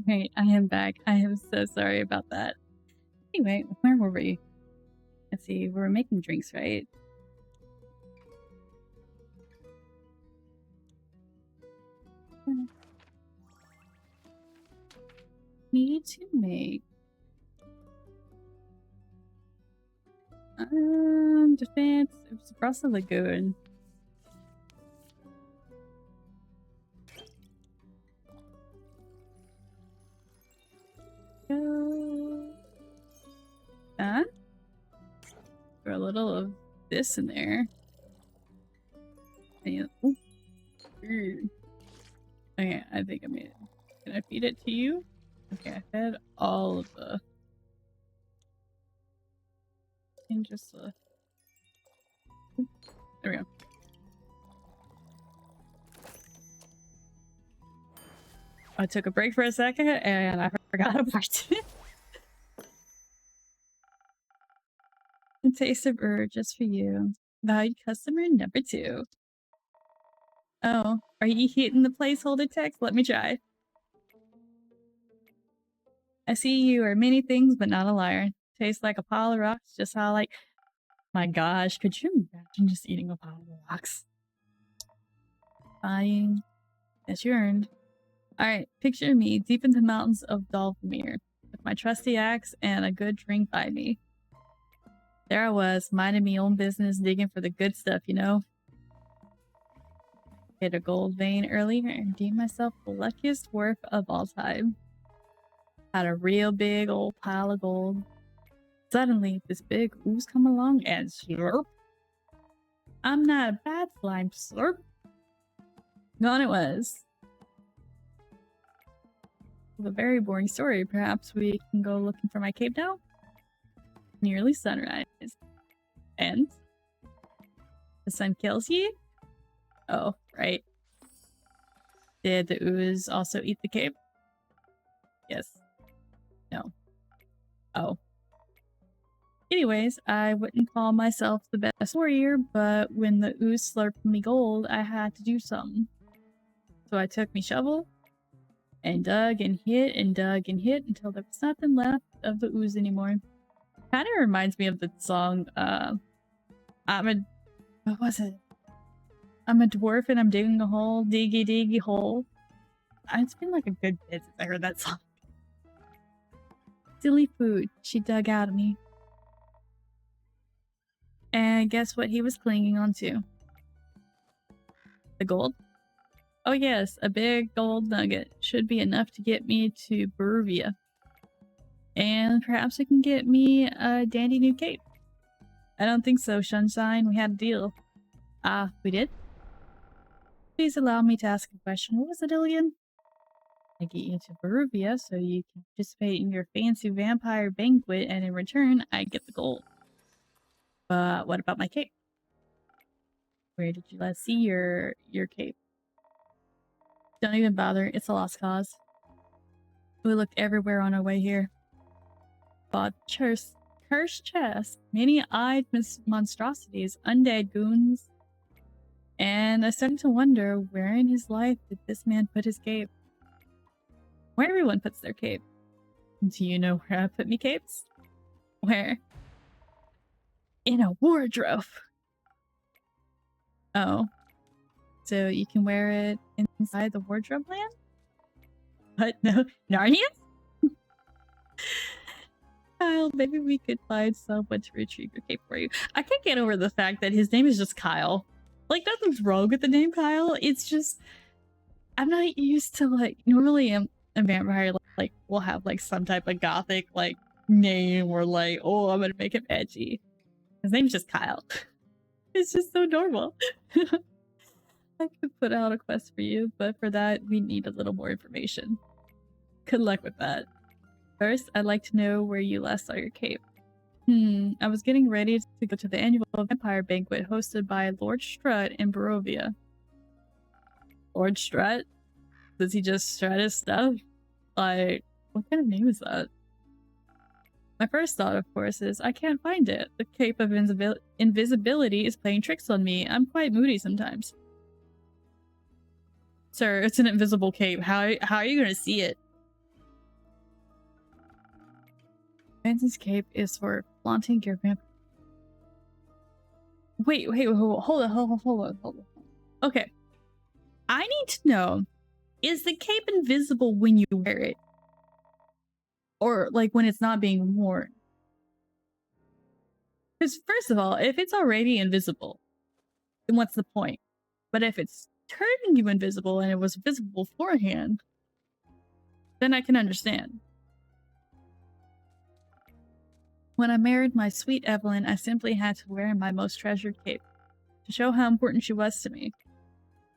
Alright, I am back. I am so sorry about that. Anyway, where were we? Let's see, we were making drinks, right? Need to make defense. It was across the lagoon. That. Throw a little of this in there. And, okay, I think I made it. Can I feed it to you? Okay, I fed all of the. And just there we go. I took a break for a second and I forgot about it. A taste of herb just for you. Valued customer number 2. Oh, are you hitting the placeholder text? Let me try. I see you are many things, but not a liar. Tastes like a pile of rocks, just how I like. My gosh, could you imagine just eating a pile of rocks? Fine. That's your earned. Alright, picture me deep in the mountains of Dolphamere, with my trusty axe and a good drink by me. There I was, minding me own business, digging for the good stuff, you know? Hit a gold vein earlier and deemed myself the luckiest work of all time. Had a real big old pile of gold. Suddenly, this big ooze come along and slurp. I'm not a bad slime, slurp. Gone it was. A very boring story. Perhaps we can go looking for my cape now? Nearly sunrise. And? The sun kills ye? Oh, right. Did the ooze also eat the cape? Yes. No. Oh. Anyways, I wouldn't call myself the best warrior, but when the ooze slurped me gold, I had to do something. So I took me shovel and dug and hit until there was nothing left of the ooze anymore. Kind of reminds me of the song, what was it? I'm a dwarf and I'm digging a hole, diggy diggy hole. It's been like a good bit since I heard that song. Silly food she dug out of me. And guess what he was clinging onto? The gold? Oh yes, a big gold nugget. Should be enough to get me to Beruvia. And perhaps it can get me a dandy new cape. I don't think so, Sunshine. We had a deal. Ah, we did? Please allow me to ask a question. What was the deal again? I get you to Beruvia so you can participate in your fancy vampire banquet, and in return, I get the gold. But what about my cape? Where did you last see your cape? Don't even bother. It's a lost cause. We looked everywhere on our way here. Bought cursed chests, many-eyed monstrosities, undead goons. And I started to wonder, where in his life did this man put his cape? Where everyone puts their cape. Do you know where I put me capes? Where? In a wardrobe. Oh. So you can wear it inside the wardrobe land? What? No? Narnia? Kyle, maybe we could find someone to retrieve your cape for you. I can't get over the fact that his name is just Kyle. Like, nothing's wrong with the name Kyle. It's just, I'm not used to, like, normally a vampire, like, will have, like, some type of gothic, like, name or, like, oh, I'm gonna make him edgy. His name's just Kyle. It's just so normal. I could put out a quest for you, but for that, we need a little more information. Good luck with that. First, I'd like to know where you last saw your cape. I was getting ready to go to the annual vampire banquet hosted by Lord Strut in Barovia. Lord Strut? Does he just strut his stuff? Like, what kind of name is that? My first thought, of course, is I can't find it. The cape of invisibility is playing tricks on me. I'm quite moody sometimes. Sir, it's an invisible cape. How are you gonna see it? Fancy's cape is for flaunting your vampire. Wait, hold on. Okay. I need to know, is the cape invisible when you wear it? Or, like, when it's not being worn? Because, first of all, if it's already invisible, then what's the point? But if it's turning you invisible and it was visible beforehand, then I can understand. When I married my sweet Evelyn, I simply had to wear my most treasured cape to show how important she was to me.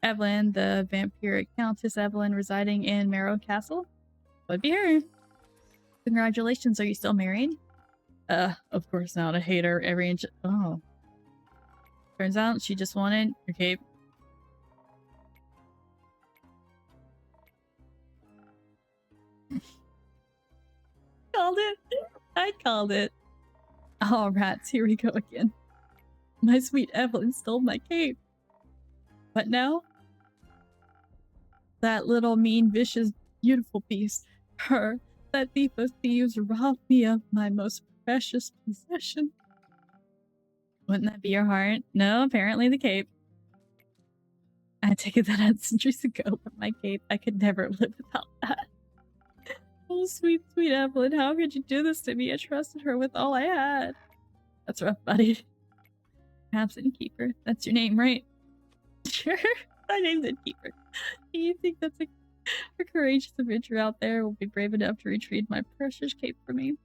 Evelyn, the vampiric Countess Evelyn residing in Marrow Castle, would be her. Congratulations, are you still married? Of course not. I hate her every inch. Oh. Turns out she just wanted your cape. Called it. I called it. Oh, rats, here we go again. My sweet Evelyn stole my cape. What now? That little mean, vicious, beautiful beast. Her, that thief of thieves, robbed me of my most precious possession. Wouldn't that be your heart? No, apparently the cape. I take it that out centuries ago, but my cape, I could never live without that. Oh, sweet, sweet Evelyn, how could you do this to me? I trusted her with all I had. That's rough, buddy. Perhaps Innkeeper. That's your name, right? Sure, my name's Innkeeper. Do you think that's a courageous adventurer out there will be brave enough to retrieve my precious cape for me?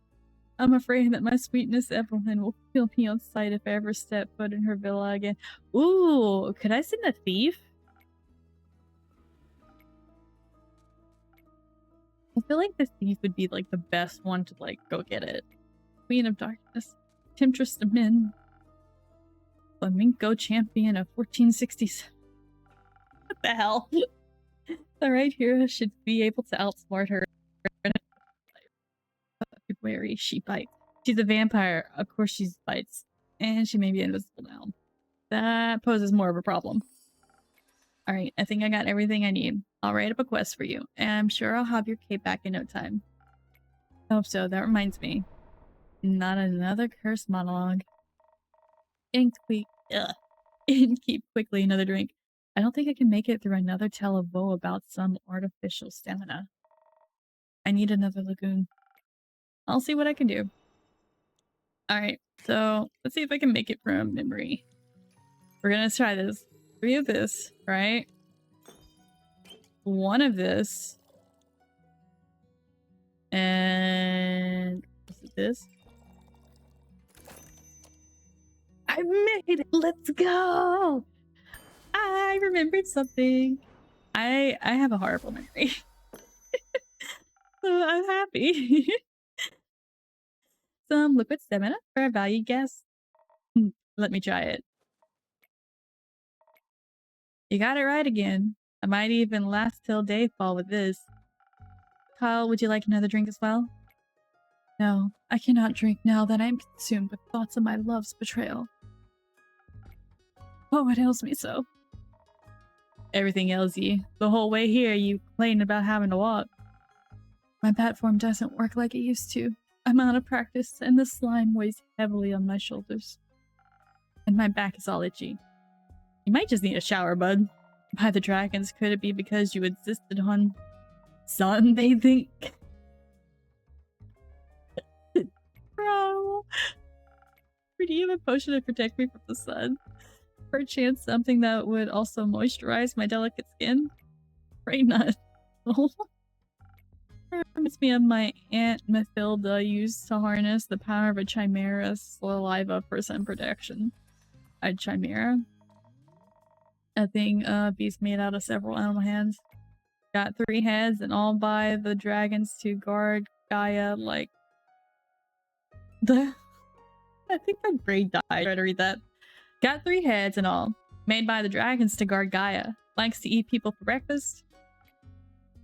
I'm afraid that my sweetness Evelyn will kill me on sight if I ever step foot in her villa again. Ooh, could I send a thief? I feel like the thief would be like the best one to like go get it. Queen of Darkness, Temptress of Men, Flamenco champion of 1467. What the hell? The right hero should be able to outsmart her. Be wary, she bites. She's a vampire. Of course she bites. And she may be invisible now. That poses more of a problem. Alright, I think I got everything I need. I'll write up a quest for you, and I'm sure I'll have your cape back in no time. I hope so. That reminds me. Not another curse monologue. Keep quickly another drink. I don't think I can make it through another tale of woe about some artificial stamina. I need another lagoon. I'll see what I can do. Alright, so let's see if I can make it from memory. We're gonna try this. 3 of this, right? 1 of this. And is it this? I made it! Let's go! I remembered something. I have a horrible memory. So I'm happy. Some liquid stamina for a valued guest. Let me try it. You got it right again. I might even last till dayfall with this. Kyle, would you like another drink as well? No, I cannot drink now that I am consumed with thoughts of my love's betrayal. Oh, what ails me so? Everything ails you. The whole way here, you complained about having to walk. My platform doesn't work like it used to. I'm out of practice, and the slime weighs heavily on my shoulders. And my back is all itchy. You might just need a shower, bud. By the dragons, could it be because you insisted on sunbathing? Bro. Do you have a potion to protect me from the sun? Perchance something that would also moisturize my delicate skin? Pray not. Reminds me of my Aunt Mathilda used to harness the power of a chimera saliva for sun protection. A chimera? A thing, beast made out of several animal hands. Got 3 heads and all by the dragons to guard Gaia like... I think my brain died trying to read that. Got 3 heads and all. Made by the dragons to guard Gaia. Likes to eat people for breakfast.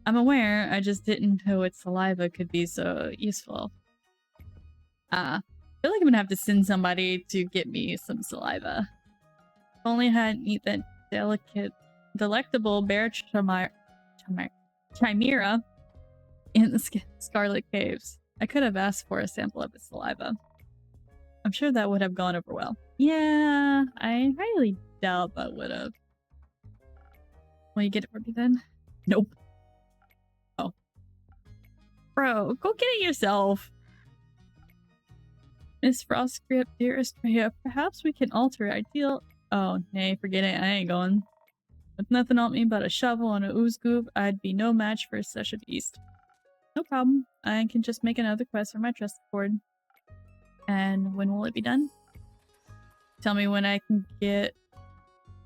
I'm aware, I just didn't know its saliva could be so useful. I feel like I'm gonna have to send somebody to get me some saliva. If only I hadn't eaten that delectable bear chimera in the Scarlet Caves. I could have asked for a sample of its saliva. I'm sure that would have gone over well. Yeah, I highly doubt that would have. Will you get it for me then? Nope. Oh. Bro, go get it yourself. Miss Frostgrip, dearest Rhea, perhaps we can alter ideal. Oh, nay, forget it. I ain't going. With nothing on me but a shovel and a ooze goop, I'd be no match for such a beast. No problem. I can just make another quest for my trusted board. And when will it be done? Tell me when I can get...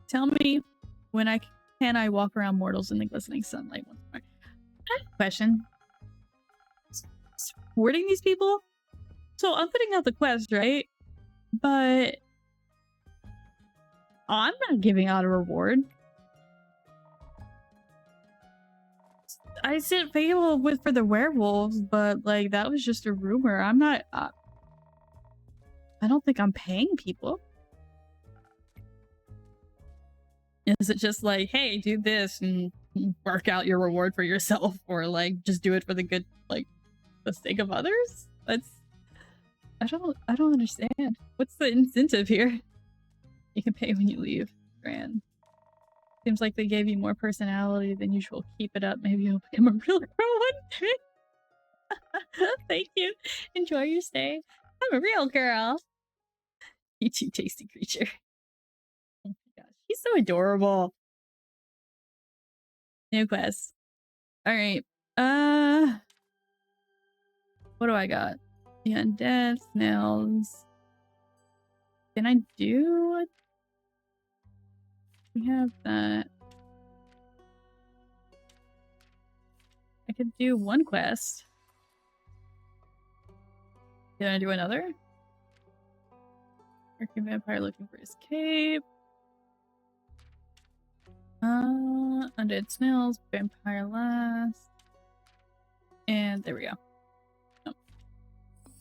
Tell me when can I walk around mortals in the glistening sunlight once more. I have a question. Supporting these people? So I'm putting out the quest, right? But I'm not giving out a reward. I sent Fable for the werewolves, but like that was just a rumor. I'm not. I don't think I'm paying people. Is it just like, hey, do this and work out your reward for yourself, or like just do it for the good, like the sake of others? That's I don't understand. What's the incentive here? You can pay when you leave. Grand. Seems like they gave you more personality than usual. Keep it up. Maybe you'll become a real girl one day. Thank you. Enjoy your stay. I'm a real girl. You too, tasty creature. Oh my gosh. He's so adorable. New quest. Alright. What do I got? The undead, snails. Can I do it? We have that. I could do one quest. Can I do another? Working vampire looking for his cape. Undead snails, vampire last. And there we go. Oh.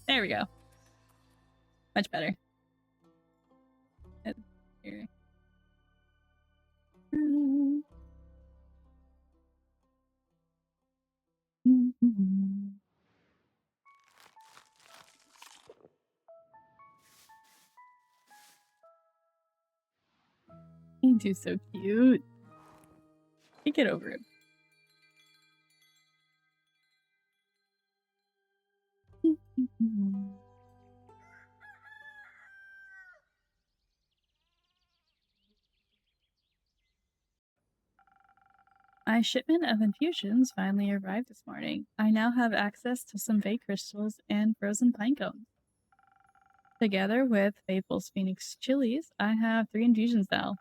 There we go. Much better. Here. You two so cute. You get over it. My shipment of infusions finally arrived this morning. I now have access to some Fey crystals and frozen pine cones. Together with Faithful's Phoenix chilies, I have 3 infusions now.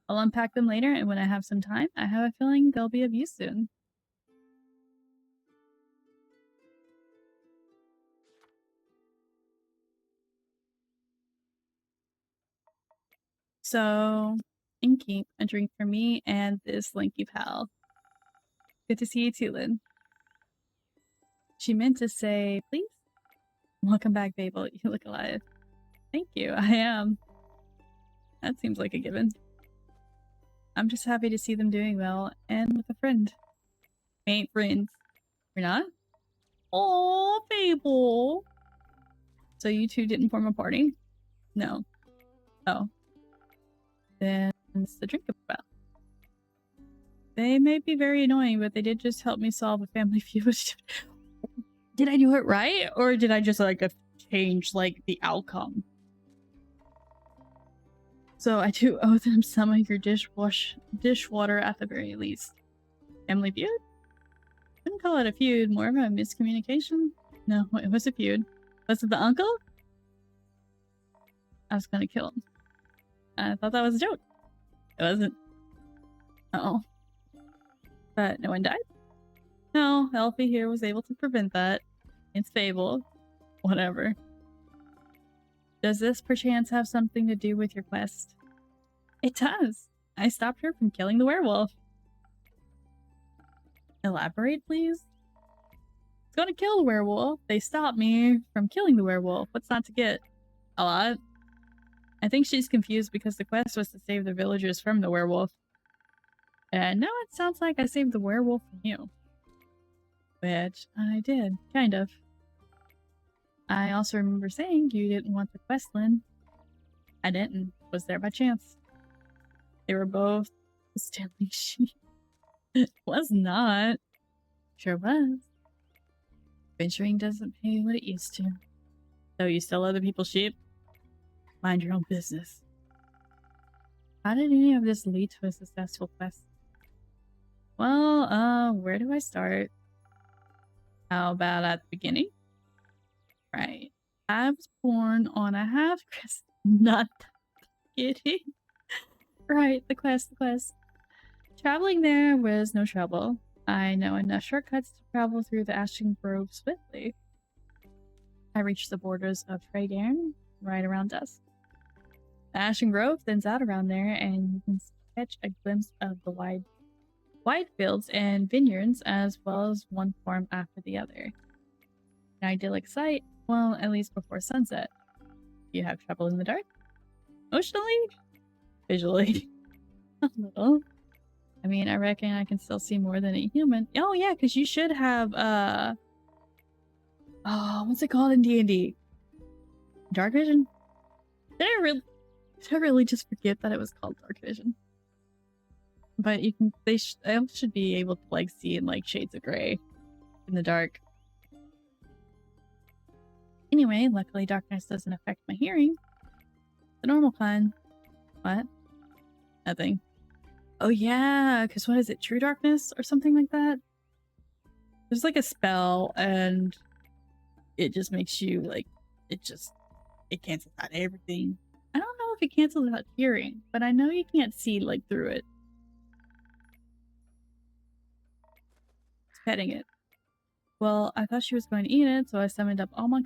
I'll unpack them later, and when I have some time, I have a feeling they'll be of use soon. So, Inky, a drink for me and this lanky pal. Good to see you too, Lynn. She meant to say, please? Welcome back, Babel. You look alive. Thank you, I am. That seems like a given. I'm just happy to see them doing well, and with a friend. We ain't friends. We're not? Oh, Babel. So you two didn't form a party? No. Oh. Then And it's the drink about. They may be very annoying, but they did just help me solve a family feud. Did I do it right? Or did I just like change like the outcome? So I do owe them some of your dishwater at the very least. Family feud? Couldn't call it a feud, more of a miscommunication. No, it was a feud. Was it the uncle? I was gonna kill him. I thought that was a joke. It wasn't. Uh-oh. But no one died? No, Elfie here was able to prevent that. It's fable. Whatever. Does this perchance have something to do with your quest? It does. I stopped her from killing the werewolf. Elaborate, please? I was gonna kill the werewolf. They stopped me from killing the werewolf. What's not to get? A lot. I think she's confused because the quest was to save the villagers from the werewolf. And now it sounds like I saved the werewolf from you. Which I did, kind of. I also remember saying you didn't want the quest, Lynn. I didn't. Was there by chance. They were both stealing sheep. Was not. Sure was. Venturing doesn't pay what it used to. So you steal other people's sheep? Mind your own business. How did any of this lead to a successful quest? Well, where do I start? How about at the beginning? Right. I was born on a half-crest. Not kidding. Right, the quest. Traveling there was no trouble. I know enough shortcuts to travel through the Ashen Grove swiftly. I reached the borders of Tavern right around dusk. The Ashen Grove thins out around there, and you can catch a glimpse of the wide fields and vineyards, as well as one farm after the other. An idyllic sight, well, at least before sunset. You have trouble in the dark? Emotionally? Visually? A little. I mean, I reckon I can still see more than a human. Oh yeah, because you should have, oh, what's it called in D&D? Dark vision? Did I really just forget that it was called dark vision? But you can, they should be able to like see in like shades of gray in the dark. Anyway, luckily darkness doesn't affect my hearing. The normal kind. What? Nothing. Oh yeah, because what is it? True darkness or something like that? There's like a spell and it just makes you like, it cancels out everything. I don't know if it cancels out hearing, but I know you can't see like through it. It's petting it. Well, I thought she was going to eat it, so I summoned up all my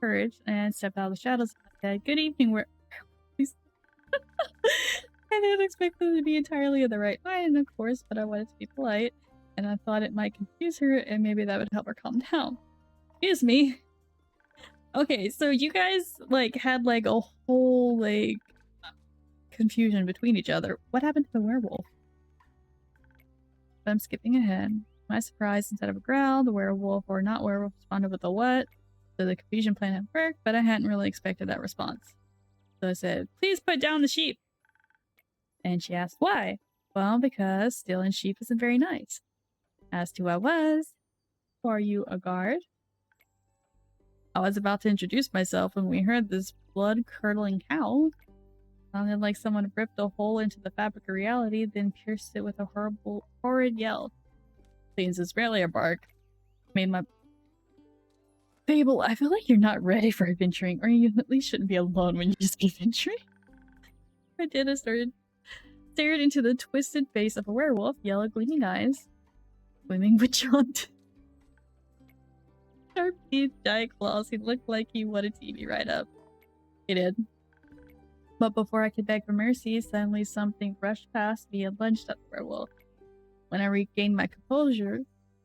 courage and stepped out of the shadows and said, "Good evening, where..." I didn't expect them to be entirely in the right mind, of course, but I wanted to be polite, and I thought it might confuse her, and maybe that would help her calm down. Excuse me. Okay, so you guys, like, had, like, a whole, like, confusion between each other. What happened to the werewolf? But I'm skipping ahead. To my surprise, instead of a growl, the werewolf, or not werewolf, responded with a what? So the confusion plan had worked, but I hadn't really expected that response. So I said, "Please put down the sheep." And she asked why. Well, because stealing sheep isn't very nice. Asked who I was. Are you a guard? I was about to introduce myself when we heard this blood-curdling howl. Sounded like someone ripped a hole into the fabric of reality, then pierced it with a horrid yell. Seems it's rarely a bark. Made my... Fable, I feel like you're not ready for adventuring, or you at least shouldn't be alone when you just adventuring. I did. I stared into the twisted face of a werewolf, yellow gleaming eyes, swimming with jaunt. Sharp teeth, giant claws. He looked like he wanted to eat me right up. He did. But before I could beg for mercy, suddenly something brushed past me and lunged at the werewolf. When I regained my composure,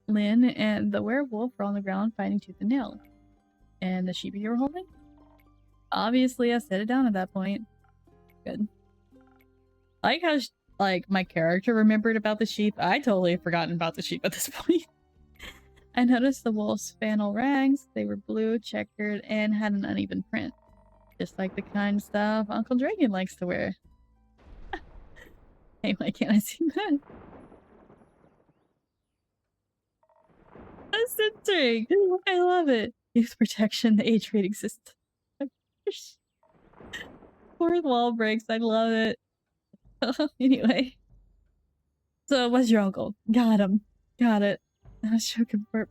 Lynn and the werewolf were on the ground fighting tooth and nail. And the sheep you were holding? Obviously, I set it down at that point. Good. I like how, like, my character remembered about the sheep. I totally had forgotten about the sheep at this point. I noticed the wolf's flannel rags. They were blue, checkered, and had an uneven print. Just like the kind of stuff Uncle Dragon likes to wear. Hey, why can't I see that? That's interesting. I love it. Youth protection, the age rating system. Fourth wall breaks. I love it. Anyway, so it was your uncle. Got him. Got it. I was joking for it.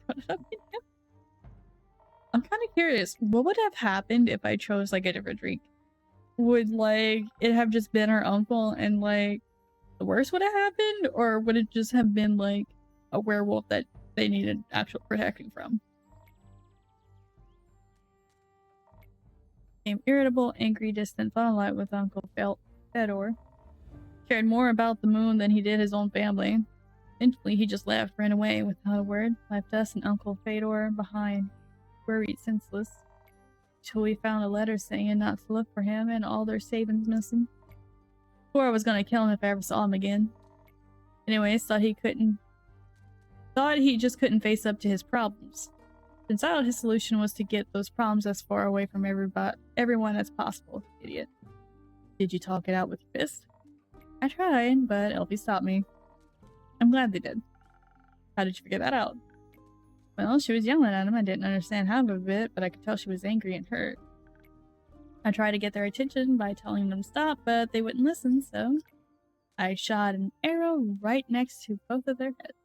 I'm kind of curious. What would have happened if I chose like a different drink? Would like it have just been our uncle and like the worst would have happened, or would it just have been like a werewolf that they needed actual protecting from? Became irritable, angry, distant, thought a lot with Uncle Fedor. Cared more about the moon than he did his own family. Eventually, he just left, ran away without a word, left us and Uncle Fedor behind, worried, senseless. Till we found a letter saying not to look for him and all their savings missing. Swore I was gonna kill him if I ever saw him again. Anyways, thought he just couldn't face up to his problems. Turns out his solution was to get those problems as far away from everyone as possible. Idiot. Did you talk it out with your fist? I tried, but Elfie stopped me. I'm glad they did. How did you figure that out? Well, she was yelling at him. I didn't understand half of it, but I could tell she was angry and hurt. I tried to get their attention by telling them stop, but they wouldn't listen, so I shot an arrow right next to both of their heads.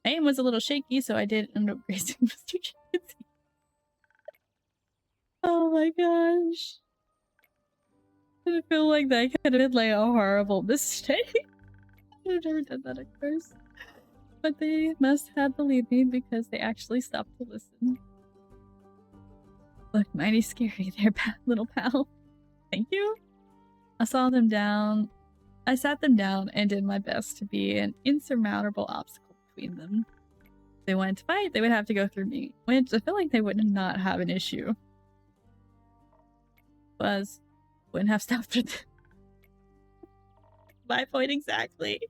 My aim was a little shaky, so I did end up grazing Mr. Chickensy. Oh my gosh. I feel like that could have been like a horrible mistake. I've never done that at first. But they must have believed me because they actually stopped to listen. Look mighty scary there, little pal. Thank you. I sat them down and did my best to be an insurmountable obstacle between them. If they wanted to fight, they would have to go through me, which I feel like they would not have an issue. Wouldn't have stopped with them. My point exactly.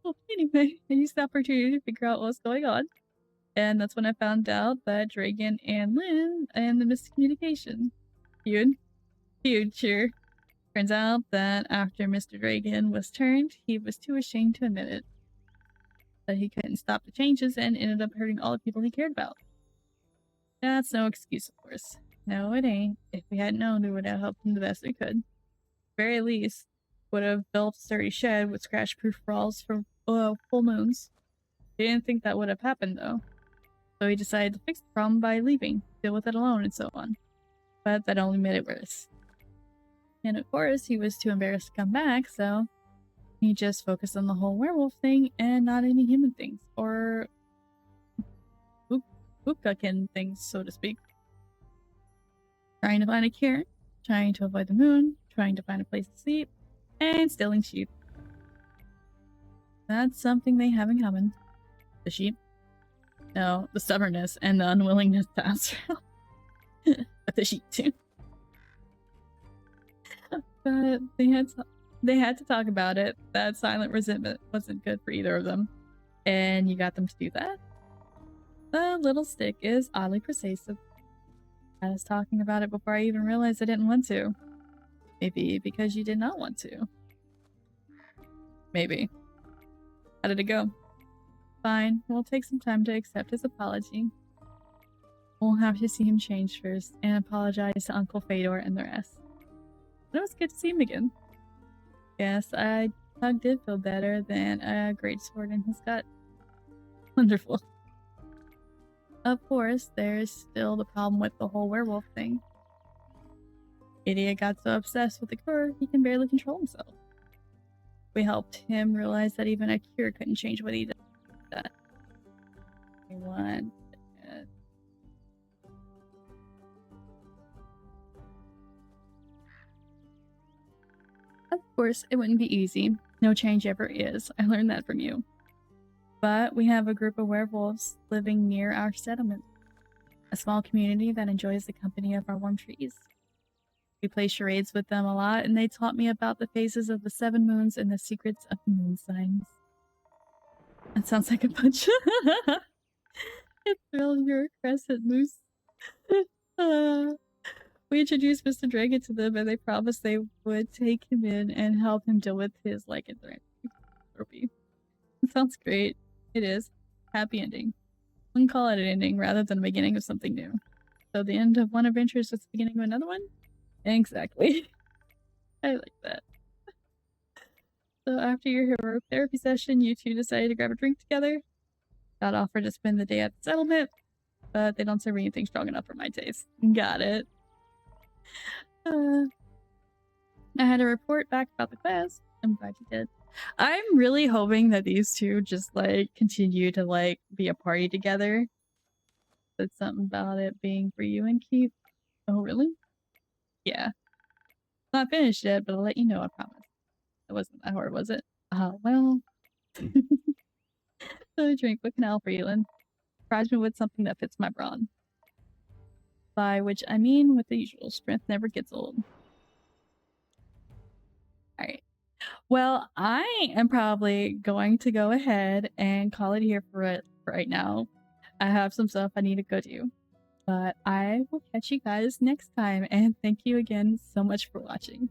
Well, anyway, I used the opportunity to figure out what was going on. And that's when I found out that Dragon and Lynn and the miscommunication. Future. Turns out that after Mr. Dragon was turned, he was too ashamed to admit it. That he couldn't stop the changes and ended up hurting all the people he cared about. That's no excuse, of course. No, it ain't. If we hadn't known, we would have helped him the best we could. Very least, would have built a sturdy shed with scratch-proof walls for full moons. He didn't think that would have happened, though. So he decided to fix the problem by leaving, deal with it alone, and so on. But that only made it worse. And of course, he was too embarrassed to come back, so he just focused on the whole werewolf thing and not any human things, or Hookahkin things, so to speak. Trying to find a cure, trying to avoid the moon, trying to find a place to sleep, and stealing sheep. That's something they have in common. The sheep? No, the stubbornness and the unwillingness to ask for help. But the sheep too. But they had to talk about it. That silent resentment wasn't good for either of them. And you got them to do that? The little stick is oddly persuasive. I was talking about it before I even realized I didn't want to. Maybe because you did not want to. Maybe. How did it go? Fine, we'll take some time to accept his apology. We'll have to see him change first and apologize to Uncle Fedor and the rest. But it was good to see him again. Yes, Tug did feel better than a great sword in his gut. Wonderful. Of course, there's still the problem with the whole werewolf thing. Idiot got so obsessed with the cure, he can barely control himself. We helped him realize that even a cure couldn't change what he did. One second. Of course, it wouldn't be easy. No change ever is. I learned that from you. But we have a group of werewolves living near our settlement. A small community that enjoys the company of our warm trees. We play charades with them a lot, and they taught me about the phases of the 7 moons and the secrets of the moon signs. That sounds like a bunch. It's real, you're a crescent moose. We introduced Mr. Dragon to them, and they promised they would take him in and help him deal with his lycanthropy. It sounds great. It is. Happy ending. We can call it an ending rather than the beginning of something new. So the end of one adventure is just the beginning of another one? Exactly. I like that. So after your heroic therapy session, you two decided to grab a drink together. Got offered to spend the day at the settlement, but they don't serve anything strong enough for my taste. Got it. I had a report back about the quest. I'm glad you did. I'm really hoping that these two just like continue to like be a party together. But something about it being for you and keep. Oh, really? Yeah. Not finished yet, but I'll let you know, I promise. It wasn't that hard, was it? Well. So drink. What can I offer you, Lynn? Surprise me with something that fits my brawn. By which I mean with the usual, strength never gets old. Alright. Well, I am probably going to go ahead and call it here for it right now. I have some stuff I need to go do. But I will catch you guys next time, and thank you again so much for watching.